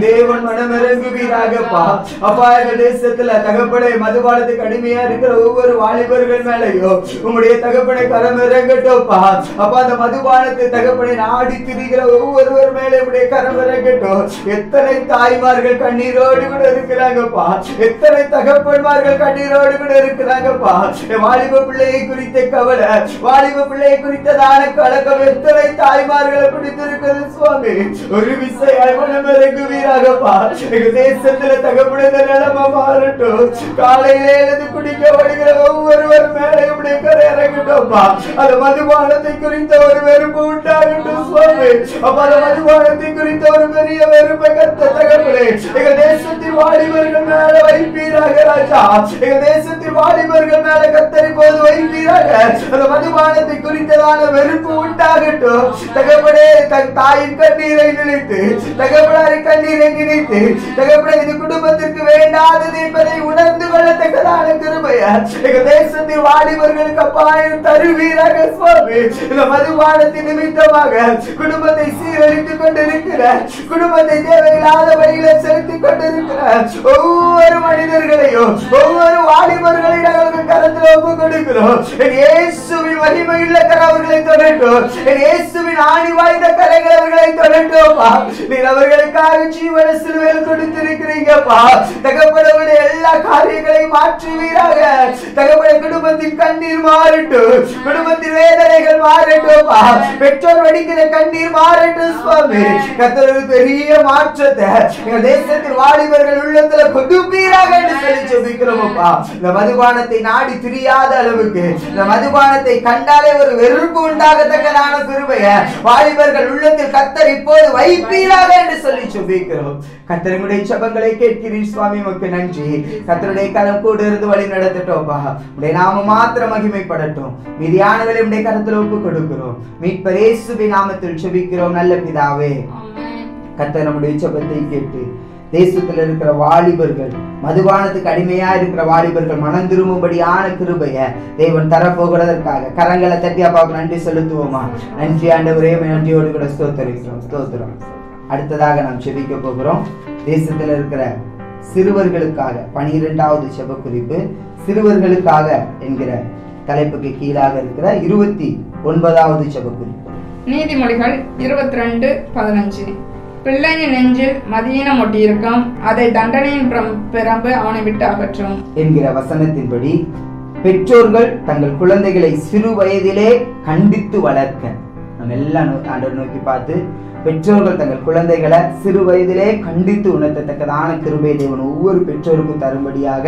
தேவன் மனமிறங்குவீராகப்பா. அப்பா இந்த தேசத்துல தகப்பனை மதுபானத்துக்கு அடிமையா இருக்கிற ஒவ்வொரு வாலிபர்கள் மேலையும் உங்களுடைய தகப்பனை கரம் இறங்கட்டும்ப்பா. அப்பா அந்த மதுபானத்தை தகப்பனை நாடி திரிகிற ஒவ்வொருவர் மேலே உடைய கரம் இறங்கட்டும். எத்தனை தாய்மார்கள் கண்ணீரோடு கூட இருக்கிறாங்கப்பா, எத்தனை தகப்பன்மார்கள் கண்ணீரோடு கூட இருக்கிறாங்கப்பா. வாலிப பிள்ளையை குறித்த கவலை, வாலிப பிள்ளையை குறித்ததான கலக்கம் எத்தனை தாய்மார்களை பிடித்திருக்கிறது சுவாமி. ஒரு விசையாய் மனமிறங்குவீராகப்பா. எங்க தேசத்துல தகப்பனை நிலைமை மாறட்டும். காலையிலே எழுந்து குடிக்க வருகிற ஒவ்வொருவர் மேலே உடைய கரை இறங்கட்டும்ப்பா. அந்த மதுபானத்தை குறித்த ஒரு வெறுப்பு உண்டாகட்டும் சுவாமி. அப்ப அந்த மதுபானத்தை குறித்த ஒரு பெரிய வெறுப்பை கத்த தகப்பனே எங்க தேசத்தின் வாலிபர்கள் மேல வைப்பீராக ராஜா. எங்க தேசத்தின் வாலிபர்கள் மேல கத்தரி போது வைப்பீராக. அந்த மதுபானத்தை குறித்ததான வெறுப்பு உண்டாகட்டும் தகப்பனே. தன் தாயின் கண்ணீரை நினைத்து, தகப்பனாரை கண்ணீரை நினைத்து, தகப்பனே இது குடும்பத்திற்கு வேண்டாதது என்பதை உணர்ந்து கொள்ளத்தக்கதான கிருபைய எங்க தேசத்தின் வாலிபர்களுக்கு அப்பாயம் தருவீராக சுவாமி. இந்த மதுபானத்தின் நிமித்தமாக குடும்பத்தை சீரழித்துக் கொண்டிருக்கிற, குடும்பத்தை தேவையில்லாத வழியில செலுத்திக் கொண்டிருக்கிற ஒவ்வொரு மனிதர்களையும் ஒவ்வொரு வாலிபர்களையும் நாங்கள் கரத்தில் ஒப்பு கொடுக்கிறோம். இயேசுவின் மகிமையுள்ள கரம் கரம் அவர்களை தொடரட்டும். இயேசுவின் ஆணி வாய்ந்த கரங்கள் அவர்களை தொடரட்டும்ப்பா. நீர் அவர்களுக்காக ஜீவன சிலுவையில் கொடுத்திருக்கிறீங்கப்பா. தகப்பனவருடைய எல்லா காரியங்களையும் மாற்றுவீராக. தகப்பன குடும்பத்தின் கண்ணீர் மாறட்டும், குடும்பத்தின் வேதனைகள் மாறட்டும்ப்பா. பெற்றோர் வடிக்கிற கண்ணீர் மாறட்டும் சுவாமி. கர்த்தர் பெரிய மாற்றத்தை எங்கள் தேசத்தில் வாலிபர்கள் உள்ளத்துல கொடுப்பீராக என்று சொல்லி ஜெபிக்கிறோம்ப்பா. இந்த மதுபானத்தை நாடி திரியாத அளவுக்கு, இந்த மதுபானத்தை கண்டாலே ஒரு வெறுப்பு உண்டாகத்தக்கதான கிருபையை வாலிபர்கள் உள்ளத்தில் கர்த்தர் இப்போது வைப்பீராக என்று சொல்லி ஜெபிக்கிறோம். கர்த்தருடைய ஜெபங்களை கேட்கிறீர் சுவாமி, உமக்கு நன்றி. கர்த்தருடைய கரம் கூட இருந்து வழி நடத்தட்டோம்ப்பா. உடைய நாம மாத்திரம் மகிமைப்படட்டும். மீதியானவர்களை உடைய கரத்தில் ஒப்பு கொடுக்கிறோம். மீட்பர் இயேசுவின் நாமத்தில் ஜெபிக்கிறோம் நல்ல பிதாவே. கர்த்தர் நம்முடைய ஜெபத்தை கேட்டு தேசத்தில் இருக்கிற வாலிபர்கள், மதுபானத்துக்கு அடிமையா இருக்கிற வாலிபர்கள் மனம் திரும்பும்படியான கிருபைய தேவன் தரப்போகிறதற்காக கரங்களை தட்டி அப்பாவுக்கு நன்றி செலுத்துவோமா? நன்றி ஆண்டவரே, நன்றியோடு கூட ஸ்தோத்திரம். அடுத்ததாக நாம் செபிக்க போகிறோம். தேசத்தில் இருக்கிற சிறுவர்களுக்காக 12வது செப குறிப்பு, சிறுவர்களுக்காக என்கிற தலைப்புக்கு கீழாக இருக்கிற 29வது செப குறிப்பு. நீதிமொழிகள் 22:15. பிள்ளையின் நெஞ்சில் மதியீனம் ஒட்டியிருக்கும், அதை தண்டனையின் பிரம்பு அவனை விட்டு அகற்றும் என்கிற வசனத்தின்படி பெற்றோர்கள் தங்கள் குழந்தைகளை சிறு வயதிலே கண்டித்து வளர்க்க, நம்ம எல்லாம் ஆண்டவர் நோக்கி பார்த்து பெற்றோர்கள் தங்கள் குழந்தைகளை சிறு வயதிலே கண்டித்து உணர்த்தத்தக்கதான கிருபை தேவன் ஒவ்வொரு பெற்றோருக்கும் தரும்படியாக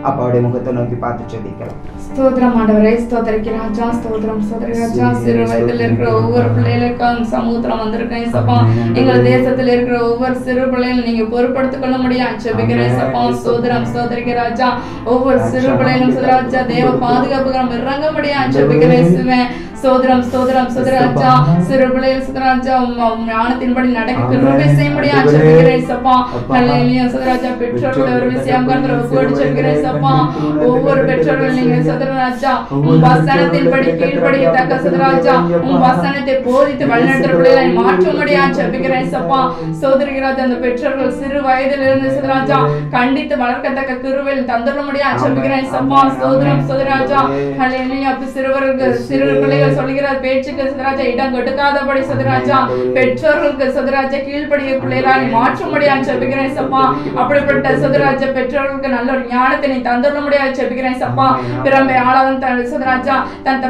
அப்பாவுடைய முகத்தை நோக்கி பார்த்து ஜெபிக்கலாம். ஸ்தோத்திரம் ஆண்டவரே, ஸ்தோத்திரிக்கிறேன் ராஜா, ஸ்தோத்திரம் ராஜா. சிறு வயதில் இருக்கிற ஒவ்வொரு பிள்ளைகளுக்கும் சமூகத்துல வந்திருக்கேன் சப்பா. எங்கள் தேசத்தில் இருக்கிற ஒவ்வொரு சிறு பிள்ளைகளும் நீங்க பொறுப்படுத்திக் கொள்ள முடியாது ஜெபிக்கிறேன் சப்பா. ஸ்தோத்திரம் ஸ்தோத்திரிக்கிற ராஜா. ஒவ்வொரு சிறு பிள்ளைகளும் ராஜா தேவ பாதுகாப்புக்கு இறங்க முடியாது ஜெபிக்கிறேன் சிவன். ஸ்தோத்திரம் ஸ்தோத்திரம் ராஜா. சிறு பிள்ளைகள் ராஜா ஞானத்தின்படி நடக்க கிருபை செய்ய முடியாது ஜெபிக்கிறேன் சப்பா. ஹல்லேலூயா ராஜா. பெற்றோர்கள் ஒரு விஷயம் கோடி ஜெபிக்கிறேன் சப்பா. ஒவ்வொரு பெற்றோர்கள் நீங்க ராஜா உன் வசனத்தின்படி கீழ்ப்படியத்தக்க ராஜா, உன் வசனத்தை போதித்து வழிநடத்துற பிள்ளைகளை மாற்ற முடியாது ஜெபிக்கிறேன் சப்பா. ஸ்தோத்திரிக்கிறாஜா. அந்த பெற்றோர்கள் சிறு வயதில் இருந்து ராஜா கண்டித்து வளர்க்கத்தக்க கிருபையில் தந்துட முடியாது ஜெபிக்கிறேன் சப்பா. ஸ்தோத்திரம் ராஜா. ஹல்லேலூயா. சிறுவர்கள் சிறு பிள்ளைகள் சொல்லுகிற பேச்சுக்கு ராஜா இடம் கொடுக்காதபடி ராஜா பெற்றோர்களுக்கு ராஜா கீழ்ப்படிய பிள்ளைகளால் மாற்ற முடியாது ஜெபிக்கிறேன் சப்பா. அப்படிப்பட்ட ராஜா பெற்றோர்களுக்கு நல்ல ஒரு ஞானத்தை நீ தந்துட முடியாது ஜெபிக்கிறேன் சப்பா. பிறம்பை ஆளவன் ராஜா தன்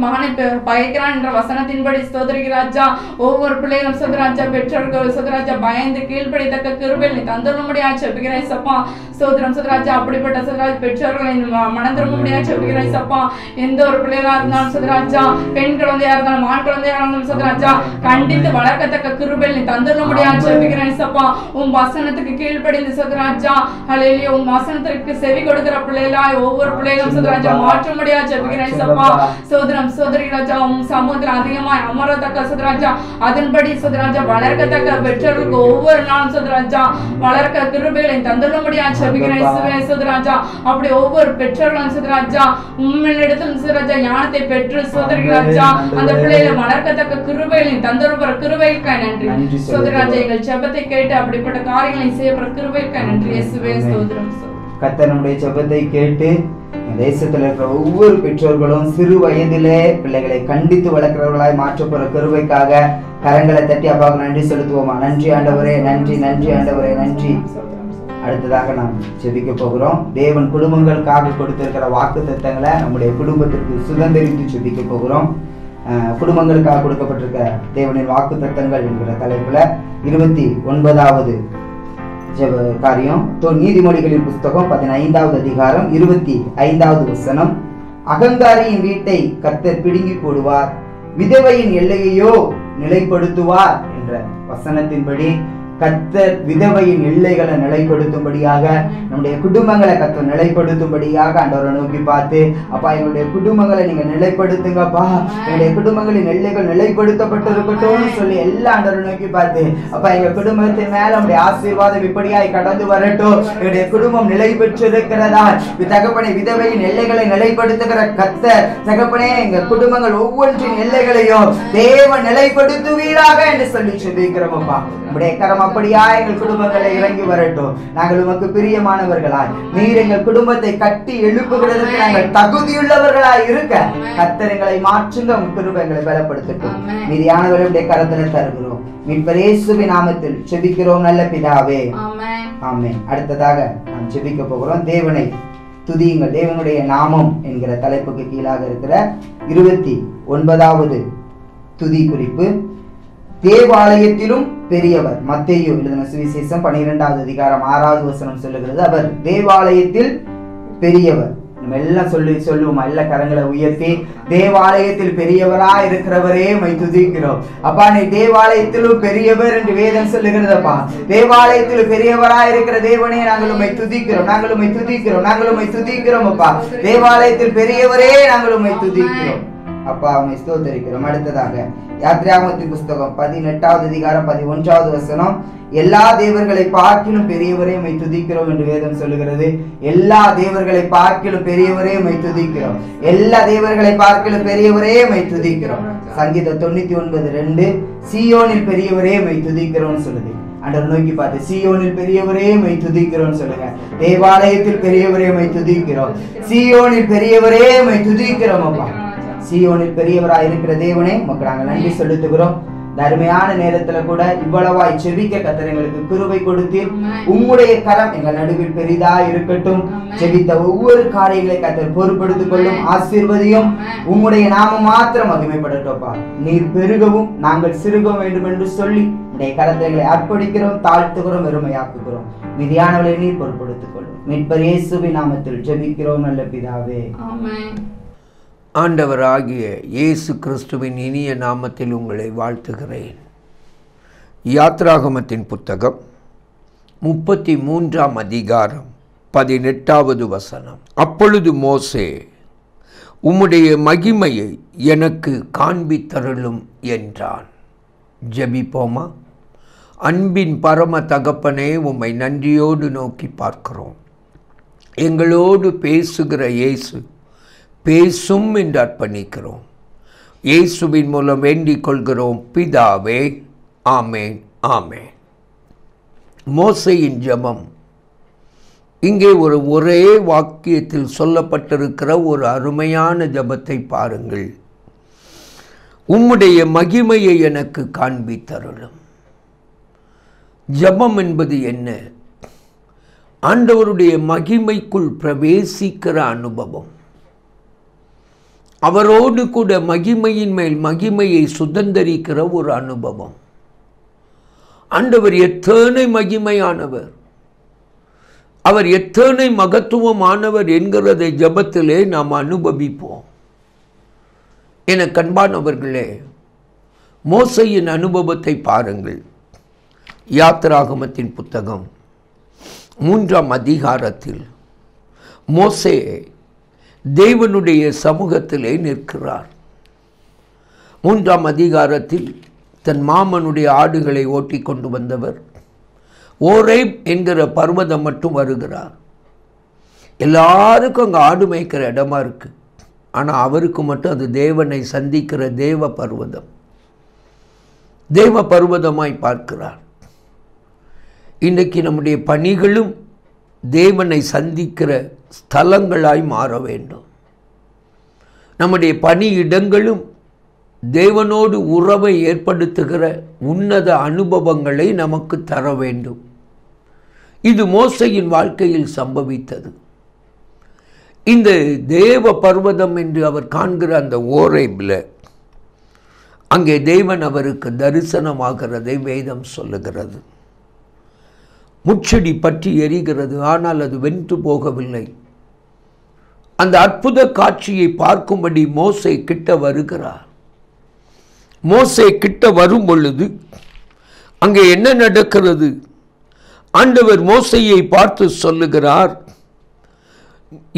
மகனை பயக்கிறான் என்ற வசனத்தின்படி ஸ்தோத்திரிக்கிறாஜா. ஒவ்வொரு பிள்ளைகளும் ராஜா பெற்றோர்கள் ராஜா பயந்து கீழ்ப்படியத்தக்க கிருபையில் நீ தந்துட முடியாது ஜெபிக்கிறேன் சப்பா. ஸ்தோத்திரம் ராஜா. அப்படிப்பட்ட ராஜா பெற்றோர்களை மனம் திரும்ப முடியாது ஜெபிக்கிறேன் சப்பா. எந்த ஒரு பிள்ளைகளா இருந்தாலும் ராஜா, பெண் குழந்தையா இருந்தாலும் ஆண் குழந்தையா இருந்தாலும் ராஜா கண்டித்து வளர்க்கத்தக்க கிருபையில் நீ தந்துட முடியாது ஜெபிக்கிறேன் சப்பா. உன் வசனத்துக்கு கீழ்ப்படிந்து ராஜா ஹல்லேலூயா உன் வசனத்திற்கு செவி கொடுக்கிற பிள்ளைகளா ஒவ்வொரு பிள்ளைகளும் ராஜா மாற்ற முடியாது ஜெபிக்கிறேன் சப்பா. ஸ்தோத்திரம் ராஜா. உன் சமூகத்தில் அதிகமாய் அமரத்தக்க ராஜா அதன்படி ராஜா வளர்க்கத்தக்க பெற்றோர்களுக்கு ஒவ்வொரு நாளும் ராஜா வளர்க்க கிருபைகளை தந்துட முடியாது ஜெபிக்கிறேன் ராஜா. அப்படி ஒவ்வொரு பெற்றோர்களும் ராஜா உண்மையிடத்தில் ராஜா ஞானத்தை பெற்று ராஜா அந்த பிள்ளைகளை வளர்க்கத்தக்க கிருபைகளை தந்துடுற கிருபைக்காய் நன்றி ராஜா. எங்கள் ஜெபத்தை கேட்டு அப்படிப்பட்ட காரியங்களை செய்யப்படுற கிருபைக்காய் நன்றி இயேசுவே. ஸ்தோத்திரம். கர்த்தர் நம்முடைய ஜெபத்தை கேட்டு தேசத்தில் இருக்கிற ஒவ்வொரு பெற்றோர்களும் சிறு வயதிலே பிள்ளைகளை கண்டித்து வளர்க்கிறவர்களாய் மாற்றப்படுற கிருபைக்காக கரங்களை தட்டி அப்பாவுக்கு நன்றி செலுத்துவோமா? நன்றி ஆண்டவரே, நன்றி நன்றி ஆண்டவரே, நன்றி. அடுத்ததாக நாம் ஜெபிக்க போகிறோம். தேவன் குடும்பங்களுக்காக கொடுத்திருக்கிற வாக்கு தத்தங்களை நம்முடைய குடும்பத்திற்கு சுதந்திரித்து ஜெபிக்க போகிறோம். குடும்பங்களுக்காக கொடுக்கப்பட்டிருக்க தேவனின் வாக்கு தத்தங்கள் என்கிற தலைப்புல 29வது காரியம் நீதிமொழிகளின் புஸ்தகம் 15வது அதிகாரம் 25வது வசனம். அகங்காரியின் வீட்டை கர்த்தர் பிடுங்கி போடுவார், விதவையின் எல்லையையோ நிலைப்படுத்துவார் என்ற வசனத்தின்படி கர்த்தர் விதவையின் எல்லைகளை நிலைப்படுத்தும்படியாக நம்முடைய குடும்பங்களை கர்த்தர் நிலைப்படுத்தும்படியாக ஆண்டவரை நோக்கி பார்த்து அப்பா எங்களுடைய குடும்பங்களை நீங்க நிலைப்படுத்துங்கப்பா, எங்களுடைய குடும்பங்களின் எல்லைகள் நிலைப்படுத்தப்பட்டிருக்கட்டும் சொல்லி எல்லா ஆண்டவரை நோக்கி பார்த்து அப்பா எங்க குடும்பத்தின் மேல நம்முடைய ஆசீர்வாதம் இப்படியாய் கடந்து வரட்டும். எங்களுடைய குடும்பம் நிலை பெற்றிருக்கிறதா தகப்பனே, விதவையின் எல்லைகளை நிலைப்படுத்துகிற கர்த்தர் தகப்பனே எங்க குடும்பங்கள் ஒவ்வொன்றின் எல்லைகளையும் தேவன் நிலைப்படுத்துவீராக என்று சொல்லி சொல்லிக்கிறோம். அப்பா நம்முடைய கரமா அப்படியா எங்கள் குடும்பங்களை இறங்கி வரட்டும். நாங்கள் உமக்கு பிரியமானவர்களாய் நீர் எங்கள் குடும்பத்தை கட்டி எழுப்புகிறதுக்கு நாங்கள் தகுதியுள்ளவர்களாய் இருக்க கர்த்தர் எங்களை மாற்றுங்க. உங்கள் கிருபை எங்களை பலப்படுத்தட்டும். மீதியானவர்களுடைய கரத்தில் தருகிறோம். மீட்பர் இயேசுவின் நாமத்தில் ஜெபிக்கிறோம் நல்ல பிதாவே, ஆமென். அடுத்ததாக நாம் ஜெபிக்க போகிறோம். தேவனை துதியுங்கள். தேவனுடைய நாமம் என்கிற தலைப்புக்கு கீழாக இருக்கிற 29வது துதி குறிப்பு. தேவாலயத்திலும் பெரியவர். மத்தேயு எழுதின சுவிசேஷம் 12வது அதிகாரம் 6வது வசனம் சொல்லுகிறது, அவர் தேவாலயத்தில் பெரியவர். நம்ம எல்லாம் சொல்லுவோம், எல்லா கரங்களை உயர்த்தி தேவாலயத்தில் பெரியவரா இருக்கிறவரே மை துதிக்கிறோம். அப்பா நீ தேவாலயத்திலும் பெரியவர் என்று வேதம் சொல்லுகிறதப்பா. தேவாலயத்தில் பெரியவரா இருக்கிற தேவனே நாங்கள் உம்மை துதிக்கிறோம், நாங்கள் உம்மை துதிக்கிறோம், நாங்கள் உம்மை துதிக்கிறோம். அப்பா தேவாலயத்தில் பெரியவரே நாங்கள் உம்மை துதிக்கிறோம். அப்பா உம்மை ஸ்தோத்திரிக்கிறோம். அடுத்ததாக யாத்ராகமத்தின் புஸ்தகம் 18வது அதிகாரம் 11வது வசனம், எல்லா தேவர்களை பார்க்கிலும் பெரியவரே உம்மை துதிக்கிறோம் என்று வேதம் சொல்லுகிறது. எல்லா தேவர்களை பார்க்கிலும் பெரியவரே உம்மை துதிக்கிறோம். எல்லா தேவர்களை பார்க்கிலும் பெரியவரே உம்மை துதிக்கிறோம். சங்கீதம் 99:2 சீயோனில் பெரியவரே உம்மை துதிக்கிறோம்னு சொல்லுது. ஆண்டவர் நோக்கி பார்த்து சீயோனில் பெரியவரே உம்மை துதிக்கிறோம்னு சொல்லுங்க. தேவாலயத்தில் பெரியவரே உம்மை துதிக்கிறோம், சீயோனில் பெரியவரே உம்மை துதிக்கிறோம். அப்பா சீயோனில் பெரியவராய் இருக்கிற தேவனே உமக்கு நாங்கள் நன்றி செலுத்துகிறோம். அருமையான நேரத்துல கூட இவ்வளவாய் செபிக்க கர்த்தர் எங்களுக்கு கிருபை கொடுத்து உம்முடைய கரம் எங்கள் நடுவில் பெரிதா இருக்கட்டும். செபித்த ஒவ்வொரு காரியங்களை கர்த்தர் பொறுப்படுத்திக் கொள்ளும், ஆசீர்வதியும். உம்முடைய நாமம் மாத்திரம் மகிமைப்படட்டோப்பா. நீர் பெருகவும் நாங்கள் சிறுக வேண்டும் என்று சொல்லி உடைய கரத்தை அர்ப்பணிக்கிறோம், தாழ்த்துகிறோம், வெறுமையாக்குகிறோம். மீதியானவளை நீர் பொறுப்படுத்திக் கொள்ளும். மீட்பர் இயேசுவின் நாமத்தில் ஜெபிக்கிறோம் நல்ல பிதாவே, ஆமென். ஆண்டவராகிய இயேசு கிறிஸ்துவின் இனிய நாமத்தில் உங்களை வாழ்த்துகிறேன். யாத்ராகமத்தின் புத்தகம் 33ஆம் அதிகாரம் 18வது வசனம். அப்பொழுது மோசே, உம்முடைய மகிமையை எனக்கு காண்பித்தருளும் என்றான். ஜெபிப்போமா? அன்பின் பரம தகப்பனே, உம்மை நன்றியோடு நோக்கி பார்க்கிறோம். எங்களோடு பேசுகிற இயேசு பேசும் என்று அர்ப்பணிக்கிறோம். இயேசுவின் மூலம் வேண்டிக் கொள்கிறோம் பிதாவே, ஆமேன், ஆமேன். மோசேயின் ஜெபம் இங்கே ஒரே வாக்கியத்தில் சொல்லப்பட்டிருக்கிற ஒரு அருமையான ஜெபத்தை பாருங்கள். உம்முடைய மகிமையை எனக்கு காண்பித்தருளும். ஜெபம் என்பது என்ன? ஆண்டவருடைய மகிமைக்குள் பிரவேசிக்கிற அனுபவம், அவரோடு கூட மகிமையின் மேல் மகிமையை சுதந்தரிக்கிற ஒரு அனுபவம். ஆண்டவர் எத்தனை மகிமையானவர், அவர் எத்தனை மகத்துவமானவர் என்கிறதை ஜெபத்திலே நாம் அனுபவிப்போம். என கண்பானவர்களே, மோசேயின் அனுபவத்தை பாருங்கள். யாத்ராகமத்தின் புத்தகம் 3ஆம் அதிகாரத்தில் மோசே தேவனுடைய சமூகத்திலே நிற்கிறார். 3ஆம் அதிகாரத்தில் தன் மாமனுடைய ஆடுகளை ஓட்டி கொண்டு வந்தவர் ஓரேப் என்கிற பர்வதம் மட்டும் வருகிறார். எல்லாருக்கும் அங்கே ஆடு மேய்க்கிற இடமா இருக்கு. ஆனால் அவருக்கு மட்டும் அது தேவனை சந்திக்கிற தேவ பர்வதம், தேவ பர்வதமாய் பார்க்கிறார். இன்றைக்கு நம்முடைய பணிகளும் தேவனை சந்திக்கிற ஸ்தலங்களாய் மாற வேண்டும். நம்முடைய பணியிடங்களும் தேவனோடு உறவை ஏற்படுத்துகிற உன்னத அனுபவங்களை நமக்கு தர வேண்டும். இது மோசேயின் வாழ்க்கையில் சம்பவித்தது. இந்த தேவ பர்வதம் என்று அவர் காண்கிற அந்த ஓரேபில் அங்கே தேவன் அவருக்கு தரிசனமாகிறதை வேதம் சொல்லுகிறது. முச்செடி பற்றி எரிகிறது, ஆனால் அது வென்று போகவில்லை. அந்த அற்புத காட்சியை பார்க்கும்படி மோசே கிட்ட வருகிறார். மோசே கிட்ட வரும் பொழுது அங்கே என்ன நடக்கிறது? ஆண்டவர் மோசேயை பார்த்து சொல்லுகிறார்,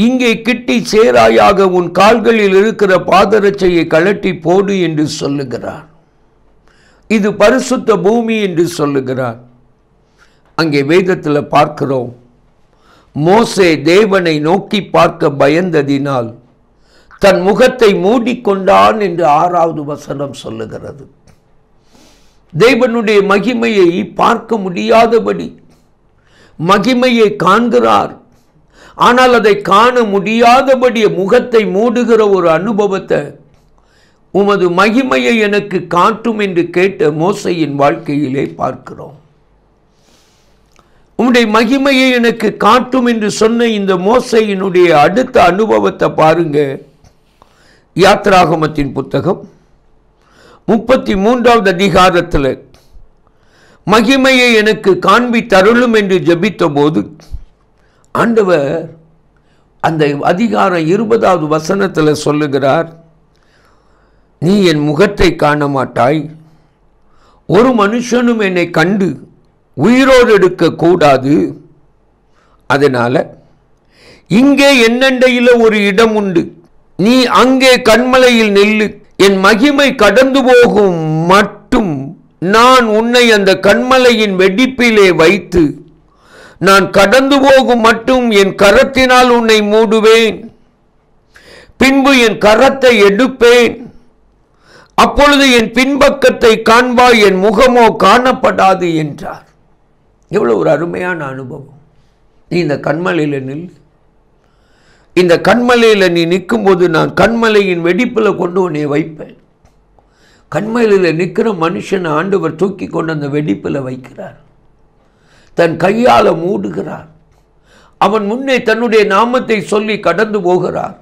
இங்கே கிட்டி சேராயாக உன் கால்களில் இருக்கிற பாதரட்சையை கழட்டி போடு என்று சொல்லுகிறார். இது பரிசுத்த பூமி என்று சொல்லுகிறார். அங்கே வேதத்தில் பார்க்கிறோம், மோசே தேவனை நோக்கி பார்க்க பயந்ததினால் தன் முகத்தை மூடிக்கொண்டான் என்று 6வது வசனம் சொல்லுகிறது. தேவனுடைய மகிமையை பார்க்க முடியாதபடி மகிமையை காண்கிறார். ஆனால் அதை காண முடியாதபடி முகத்தை மூடுகிற ஒரு அனுபவத்தை உமது மகிமையை எனக்கு காட்டும் என்று கேட்ட மோசேயின் வாழ்க்கையிலே பார்க்கிறோம். உம்முடைய மகிமையை எனக்கு காட்டும் என்று சொன்ன இந்த மோசேயினுடைய அடுத்த அனுபவத்தை பாருங்க. யாத்ராகமத்தின் புத்தகம் 33வது அதிகாரத்தில் மகிமையை எனக்கு காண்பி தருளும் என்று ஜெபித்த போது ஆண்டவர் அந்த அதிகாரம் 20வது வசனத்தில் சொல்லுகிறார், நீ என் முகத்தை காண மாட்டாய், ஒரு மனுஷனும் என்னை கண்டு உயிரோடு எடுக்க கூடாது, அதனால இங்கே என்னண்டையில் ஒரு இடம் உண்டு, நீ அங்கே கன்மலையில் நில்லு, என் மகிமை கடந்து போகும் மட்டும் நான் உன்னை அந்த கன்மலையின் வெடிப்பிலே வைத்து நான் கடந்து போகும் மட்டும் என் கரத்தினால் உன்னை மூடுவேன், பின்பு என் கரத்தை எடுப்பேன், அப்பொழுது என் பின்பக்கத்தை காண்பாய், என் முகமோ காணப்படாது என்றார். எவ்வளவு ஒரு அருமையான அனுபவம். நீ இந்த கன்மலையில் நில், இந்த கன்மலையில் நீ நிற்கும்போது நான் கன்மலையின் வெடிப்பில் கொண்டு உன்னை வைப்பேன். கன்மலையில் நிற்கிற மனுஷனை ஆண்டவர் தூக்கி கொண்டு அந்த வெடிப்பில் வைக்கிறார், தன் கையால் மூடுகிறார். அவன் முன்னே தன்னுடைய நாமத்தை சொல்லி கடந்து போகிறார்,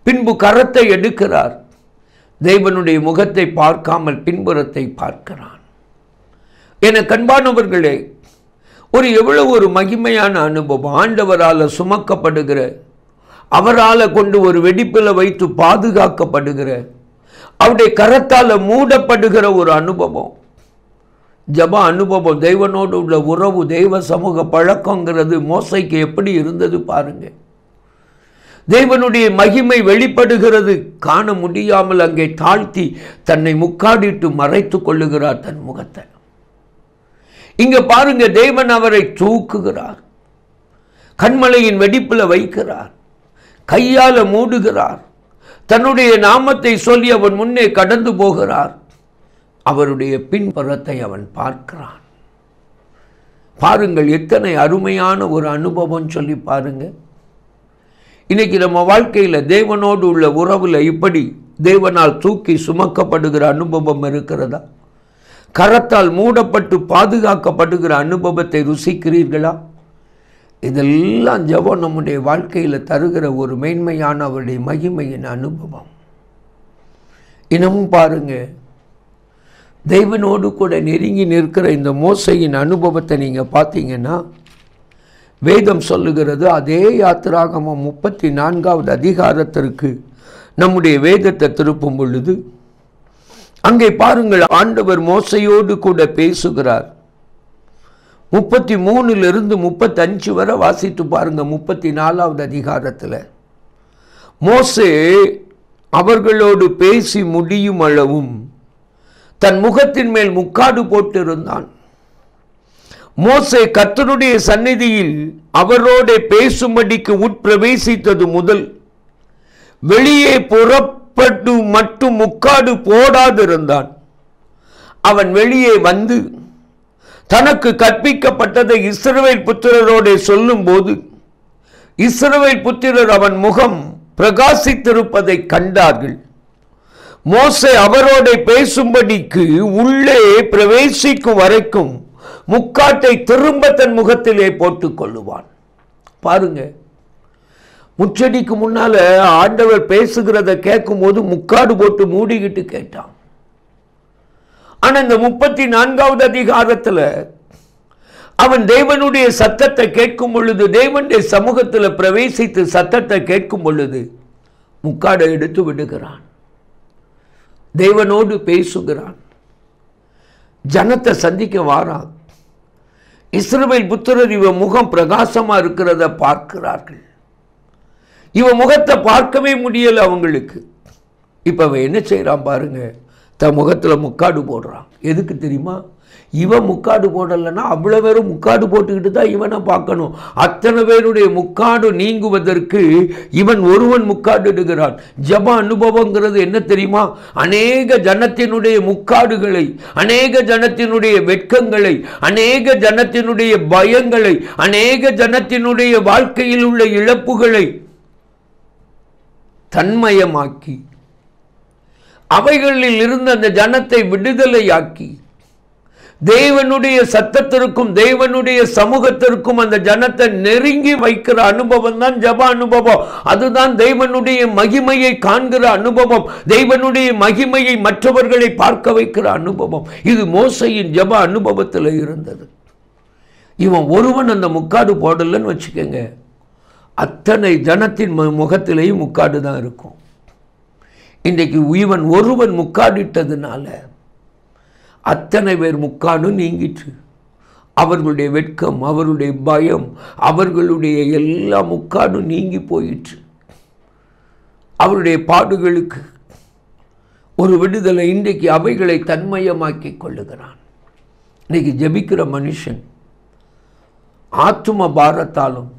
பின்பு கரத்தை எடுக்கிறார், தேவனுடைய முகத்தை பார்க்காமல் பின்புறத்தை பார்க்கிறான். என கண்பானவர்களே, ஒரு எவ்வளவு ஒரு மகிமையான அனுபவம். ஆண்டவரால் சுமக்கப்படுகிற, அவரால் கொண்டு ஒரு வெடிப்பில் வைத்து பாதுகாக்கப்படுகிற, அவருடைய கரத்தால் மூடப்படுகிற ஒரு அனுபவம், ஜப அனுபவம், தேவனோடு உள்ள உறவு, தெய்வ சமூக பழக்கங்கிறது மோசைக்கு எப்படி இருந்தது பாருங்க. தேவனுடைய மகிமை வெளிப்படுகிறது, காண முடியாமல் அங்கே தாழ்த்தி தன்னை முக்காடிட்டு மறைத்து கொள்ளுகிறார் தன் முகத்தை. இங்க பாருங்க, தேவன் அவரை தூக்குகிறார், கன்மலையின் வெடிப்பில் வைக்கிறார், கையால மூடுகிறார், தன்னுடைய நாமத்தை சொல்லி அவன் முன்னே கடந்து போகிறார், அவருடைய பின்புறத்தை அவன் பார்க்கிறான். பாருங்கள், எத்தனை அருமையான ஒரு அனுபவம் சொல்லி பாருங்க. இன்னைக்கு நம்ம வாழ்க்கையில் தேவனோடு உள்ள உறவில் இப்படி தேவனால் தூக்கி சுமக்கப்படுகிற அனுபவம் இருக்கிறதா? கரத்தால் மூடப்பட்டு பாதுகாக்கப்படுகிற அனுபவத்தை ருசிக்கிறீர்களா? இதெல்லாம் ஜெபம் நம்முடைய வாழ்க்கையில் தருகிற ஒரு மேன்மையான அவருடைய மகிமையின் அனுபவம். இன்னமும் பாருங்க, தேவனோடு கூட நெருங்கி நிற்கிற இந்த மோசையின் அனுபவத்தை நீங்கள் பார்த்தீங்கன்னா, வேதம் சொல்லுகிறது, அதே யாத்திராகமம் 34வது அதிகாரத்திற்கு நம்முடைய வேதத்தை திருப்பும் பொழுது அங்கே பாருங்கள், ஆண்டவர் மோசையோடு கூட பேசுகிறார். 33லிருந்து 35 வரை வாசித்து பாருங்க. 34வது அதிகாரத்தில் மோசே அவர்களோடு பேசி முடியும் அளவும் தன் முகத்தின் மேல் முக்காடு போட்டிருந்தான். மோசே கர்த்தருடைய சந்நிதியில் அவரோட பேசும்படிக்கு உட்பிரவேசித்தது முதல் வெளியே புறப்பட்டு மட்டும் முக்காடு போடாதிருந்தான். அவன் வெளியே வந்து தனக்கு கற்பிக்கப்பட்டதை இஸ்ரவேல் புத்திரரோட சொல்லும் போது இஸ்ரவேல் புத்திரர் அவன் முகம் பிரகாசித்திருப்பதை கண்டார்கள். மோசே அவரோட பேசும்படிக்கு உள்ளே பிரவேசிக்கும் வரைக்கும் முக்காட்டை திரும்ப தன் முகத்திலே போட்டுக் கொள்ளுவான். பாருங்க, முச்சடிக்கு முன்னால ஆண்டவர் பேசுகிறத கேட்கும் போது முக்காடு போட்டு மூடிக்கிட்டு கேட்டான். ஆனா இந்த 34வது அதிகாரத்துல அவன் தேவனுடைய சத்தத்தை கேட்கும் பொழுது, தேவனுடைய சமூகத்தில் பிரவேசித்து சத்தத்தை கேட்கும் பொழுது முக்காடை எடுத்து விடுகிறான், தேவனோடு பேசுகிறான், ஜனத்தை சந்திக்க வாரான். இஸ்ரவேல் புத்திரர் இவ முகம் பிரகாசமா இருக்கிறத பார்க்கிறார்கள். இவ முகத்தை பார்க்கவே முடியல அவங்களுக்கு. இப்ப அவன் என்ன செய்யறான் பாருங்க, தன் முகத்துல முக்காடு போடுறான். எதுக்கு தெரியுமா? இவன் முக்காடு போடலைன்னா அவ்வளோ பேரும் முக்காடு போட்டுக்கிட்டு தான் இவனை பார்க்கணும். அத்தனை பேருடைய முக்காடு நீங்குவதற்கு இவன் ஒருவன் முக்காடு இடுகிறான். ஜப அனுபவங்கிறது என்ன தெரியுமா? அநேக ஜனத்தினுடைய முக்காடுகளை, அநேக ஜனத்தினுடைய வெட்கங்களை, அநேக ஜனத்தினுடைய பயங்களை, அநேக ஜனத்தினுடைய வாழ்க்கையில் உள்ள இழப்புகளை தன்மயமாக்கி அவைகளில் இருந்து அந்த ஜனத்தை விடுதலையாக்கி தேவனுடைய சத்தத்திற்கும் தேவனுடைய சமூகத்திற்கும் அந்த ஜனத்தை நெருங்கி வைக்கிற அனுபவம் தான் ஜப அனுபவம். அதுதான் தேவனுடைய மகிமையை காண்கிற அனுபவம், தேவனுடைய மகிமையை மற்றவர்களை பார்க்க வைக்கிற அனுபவம். இது மோசையின் ஜப அனுபவத்தில் இருந்தது. இவன் ஒருவன் அந்த முக்காடு போடலன்னு வச்சுக்கோங்க, அத்தனை ஜனத்தின் முகத்திலேயும் முக்காடு தான் இருக்கும். இன்றைக்கு இவன் ஒருவன் முக்காடிட்டதுனால அத்தனை பேர் முக்காடு நீங்கிற்று. அவர்களுடைய வெட்கம், அவருடைய பயம், அவர்களுடைய எல்லா முக்காடும் நீங்கி போயிற்று. அவருடைய பாடுகளுக்கு ஒரு விடுதலை. இன்றைக்கு அவைகளை தன்மயமாக்கி கொள்ளுகிறான். இன்றைக்கு ஜெபிக்கிற மனுஷன் ஆத்தும பாரத்தாலும்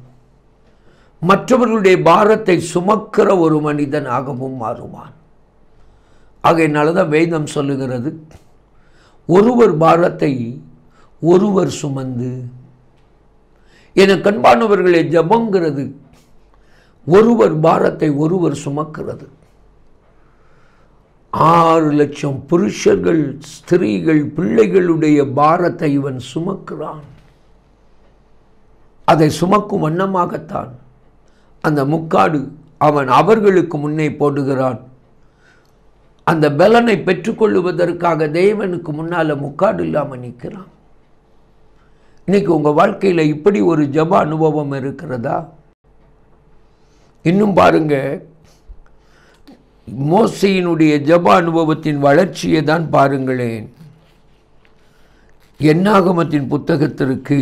மற்றவர்களுடைய பாரத்தை சுமக்கிற ஒரு மனிதனாகவும் மாறுவான். ஆகையினால தான் வேதம் சொல்லுகிறது, ஒருவர் பாரத்தை ஒருவர் சுமந்து. என கண்பானவர்களே, ஜபங்கிறது ஒருவர் பாரத்தை ஒருவர் சுமக்கிறது. 6 லட்சம் புருஷர்கள், ஸ்திரீகள், பிள்ளைகளுடைய பாரத்தை இவன் சுமக்கிறான். அதை சுமக்கும் வண்ணமாகத்தான் அந்த முக்காடு அவன் அவர்களுக்கு முன்னே போடுகிறான். அந்த பலனை பெற்றுக்கொள்ளுவதற்காக தேவனுக்கு முன்னால் முக்காடு இல்லாமல் நிற்கிறான். இன்னைக்கு உங்கள் வாழ்க்கையில் இப்படி ஒரு ஜப அனுபவம் இருக்கிறதா? இன்னும் பாருங்க, மோசையினுடைய ஜப அனுபவத்தின் வளர்ச்சியை தான் பாருங்களேன். என்னாகமத்தின் புத்தகத்திற்கு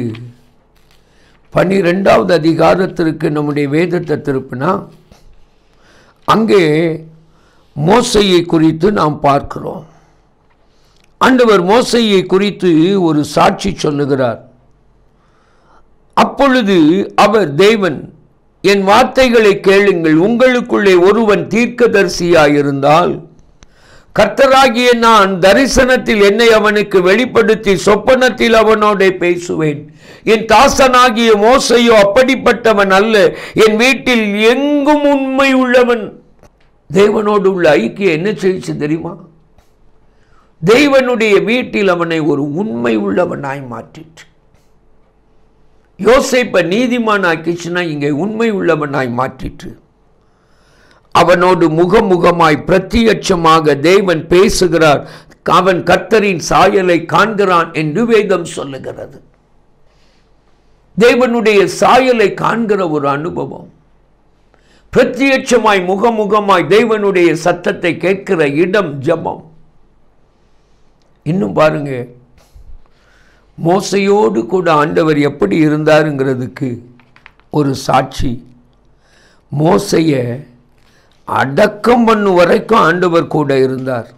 12வது அதிகாரத்திற்கு நம்முடைய வேதத்தை திருப்பினா அங்கே மோசையை குறித்து நாம் பார்க்கிறோம். ஆண்டவர் மோசையை குறித்து ஒரு சாட்சி சொல்லுகிறார். அப்பொழுது அவர், தேவன், என் வார்த்தைகளை கேளுங்கள், உங்களுக்குள்ளே ஒருவன் தீர்க்கதரிசியாயிருந்தால் கர்த்தராகிய நான் தரிசனத்தில் என்னை அவனுக்கு வெளிப்படுத்தி சொப்பனத்தில் அவனோட பேசுவேன். என் தாசனாகிய மோசையோ அப்படிப்பட்டவன் அல்ல, என் வீட்டில் எங்கும் உண்மை உள்ளவன். தேவனோடு உள்ள ஐக்கியம் என்ன செய்ச்சு தெரியுமா? தேவனுடைய வீட்டில் அவனை ஒரு உண்மை உள்ளவனாய் மாற்றிற்று. யோசேப்பை நீதிமான் ஆக்கிச்சுன்னா இங்கே உண்மை உள்ளவனாய் மாற்றிற்று. அவனோடு முகமுகமாய் பிரத்யட்சமாக தேவன் பேசுகிறார். அவன் கர்த்தரின் சாயலை காண்கிறான் என்று வேதம் சொல்லுகிறது. தேவனுடைய சாயலை காண்கிற ஒரு அனுபவம், பிரத்யட்சமாய் முகமுகமாய் தேவனுடைய சத்தத்தை கேட்கிற இடம் ஜபம். இன்னும் பாருங்க, மோசையோடு கூட ஆண்டவர் எப்படி இருந்தாருங்கிறதுக்கு ஒரு சாட்சி. மோசையை அடக்கம் பண்ணும் வரைக்கும் ஆண்டவர் கூட இருந்தார்.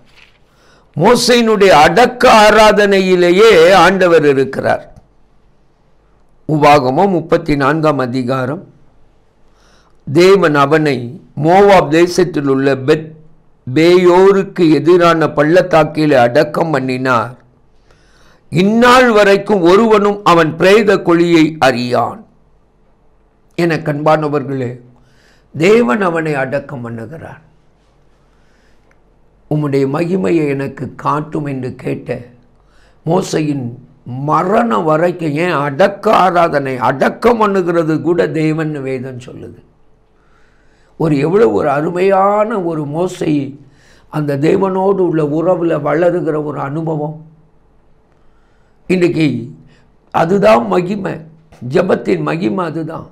மோசையினுடைய அடக்க ஆராதனையிலேயே ஆண்டவர் இருக்கிறார். உபாகமம் 34ஆம் அதிகாரம். தேவன் அவனை மோவாப் தேசத்தில் உள்ள பெத் பேயோருக்கு எதிரான பள்ளத்தாக்கிலே அடக்கம் பண்ணினார். இந்நாள் வரைக்கும் ஒருவனும் அவன் பிரேத கொலியை அறியான். என கண்பானவர்களே, தேவன் அவனை அடக்கம் பண்ணுகிறார். உம்முடைய மகிமையை எனக்கு காட்டும் என்று கேட்ட மோசையின் மரணம் வரைக்கும், ஏன் அடக்க ஆராதனை, அடக்கம் பண்ணுகிறது கூட தேவன் வேதம் சொல்லுது. எவ்வளவு ஒரு அருமையான ஒரு மோசை, அந்த தேவனோடு உள்ள உறவில் வளருகிற ஒரு அனுபவம். இன்றைக்கி அதுதான் மகிமை, ஜபத்தின் மகிமை அதுதான்.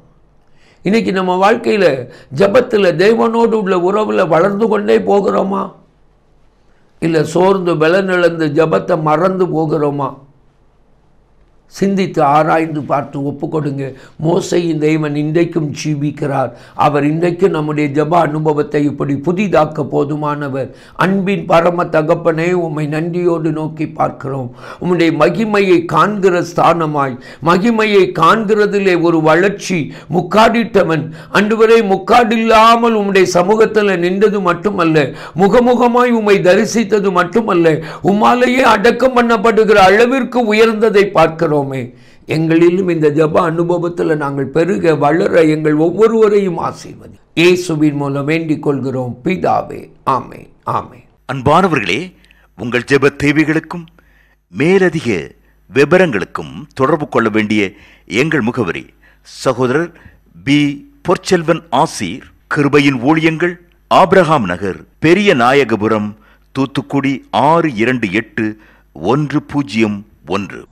இன்றைக்கி நம்ம வாழ்க்கையில் ஜபத்தில் தேவனோடு உள்ள உறவில் வளர்ந்து கொண்டே போகிறோமா, இல்லை சோர்ந்து பலனிழந்து ஜபத்தை மறந்து போகிறோமா? சிந்தித்து ஆராய்ந்து பார்த்து ஒப்பு கொடுங்க. மோசேயின் தேவன் இன்றைக்கும் ஜீவிக்கிறார். அவர் இன்றைக்கும் நம்முடைய ஜெப அனுபவத்தை இப்படி புதிதாக்க போதுமானவர். அன்பின் பரம தகப்பனே, உம்மை நன்றியோடு நோக்கி பார்க்கிறோம். உம்முடைய மகிமையை காண்கிற ஸ்தானமாய், மகிமையை காண்கிறதிலே ஒரு வளர்ச்சி, முக்காடிட்டவன் ஆண்டவரே, முக்காடில்லாமல் உம்முடைய சமூகத்தில் நின்றது மட்டுமல்ல, முகமுகமாய் உம்மை தரிசித்தது மட்டுமல்ல, உம்மாலேயே அடக்கம் பண்ணப்படுகிற அளவிற்கு உயர்ந்ததை பார்க்கிறோம். எங்களிலும் இந்த ஜெப அனுபவத்தில் நாங்கள் பெருக வளர எங்கள் ஒவ்வொருவரையும் ஆசீர்வதி. இயேசுவின் மூலம் வேண்டிக் கொள்கிறோம் பிதாவே, ஆமென், ஆமென். அன்பானவர்களே, உங்கள் ஜெப தேவைகளுக்கும் மேலதிக விவரங்களுக்கும் தொடர்பு கொள்ள வேண்டிய எங்கள் முகவரி: சகோதரர் பி. பொற்செல்வன் ஆசீர், கிருபையின் ஊழியங்கள், ஆபிரகாம் நகர், பெரிய நாயகபுரம், தூத்துக்குடி 628101.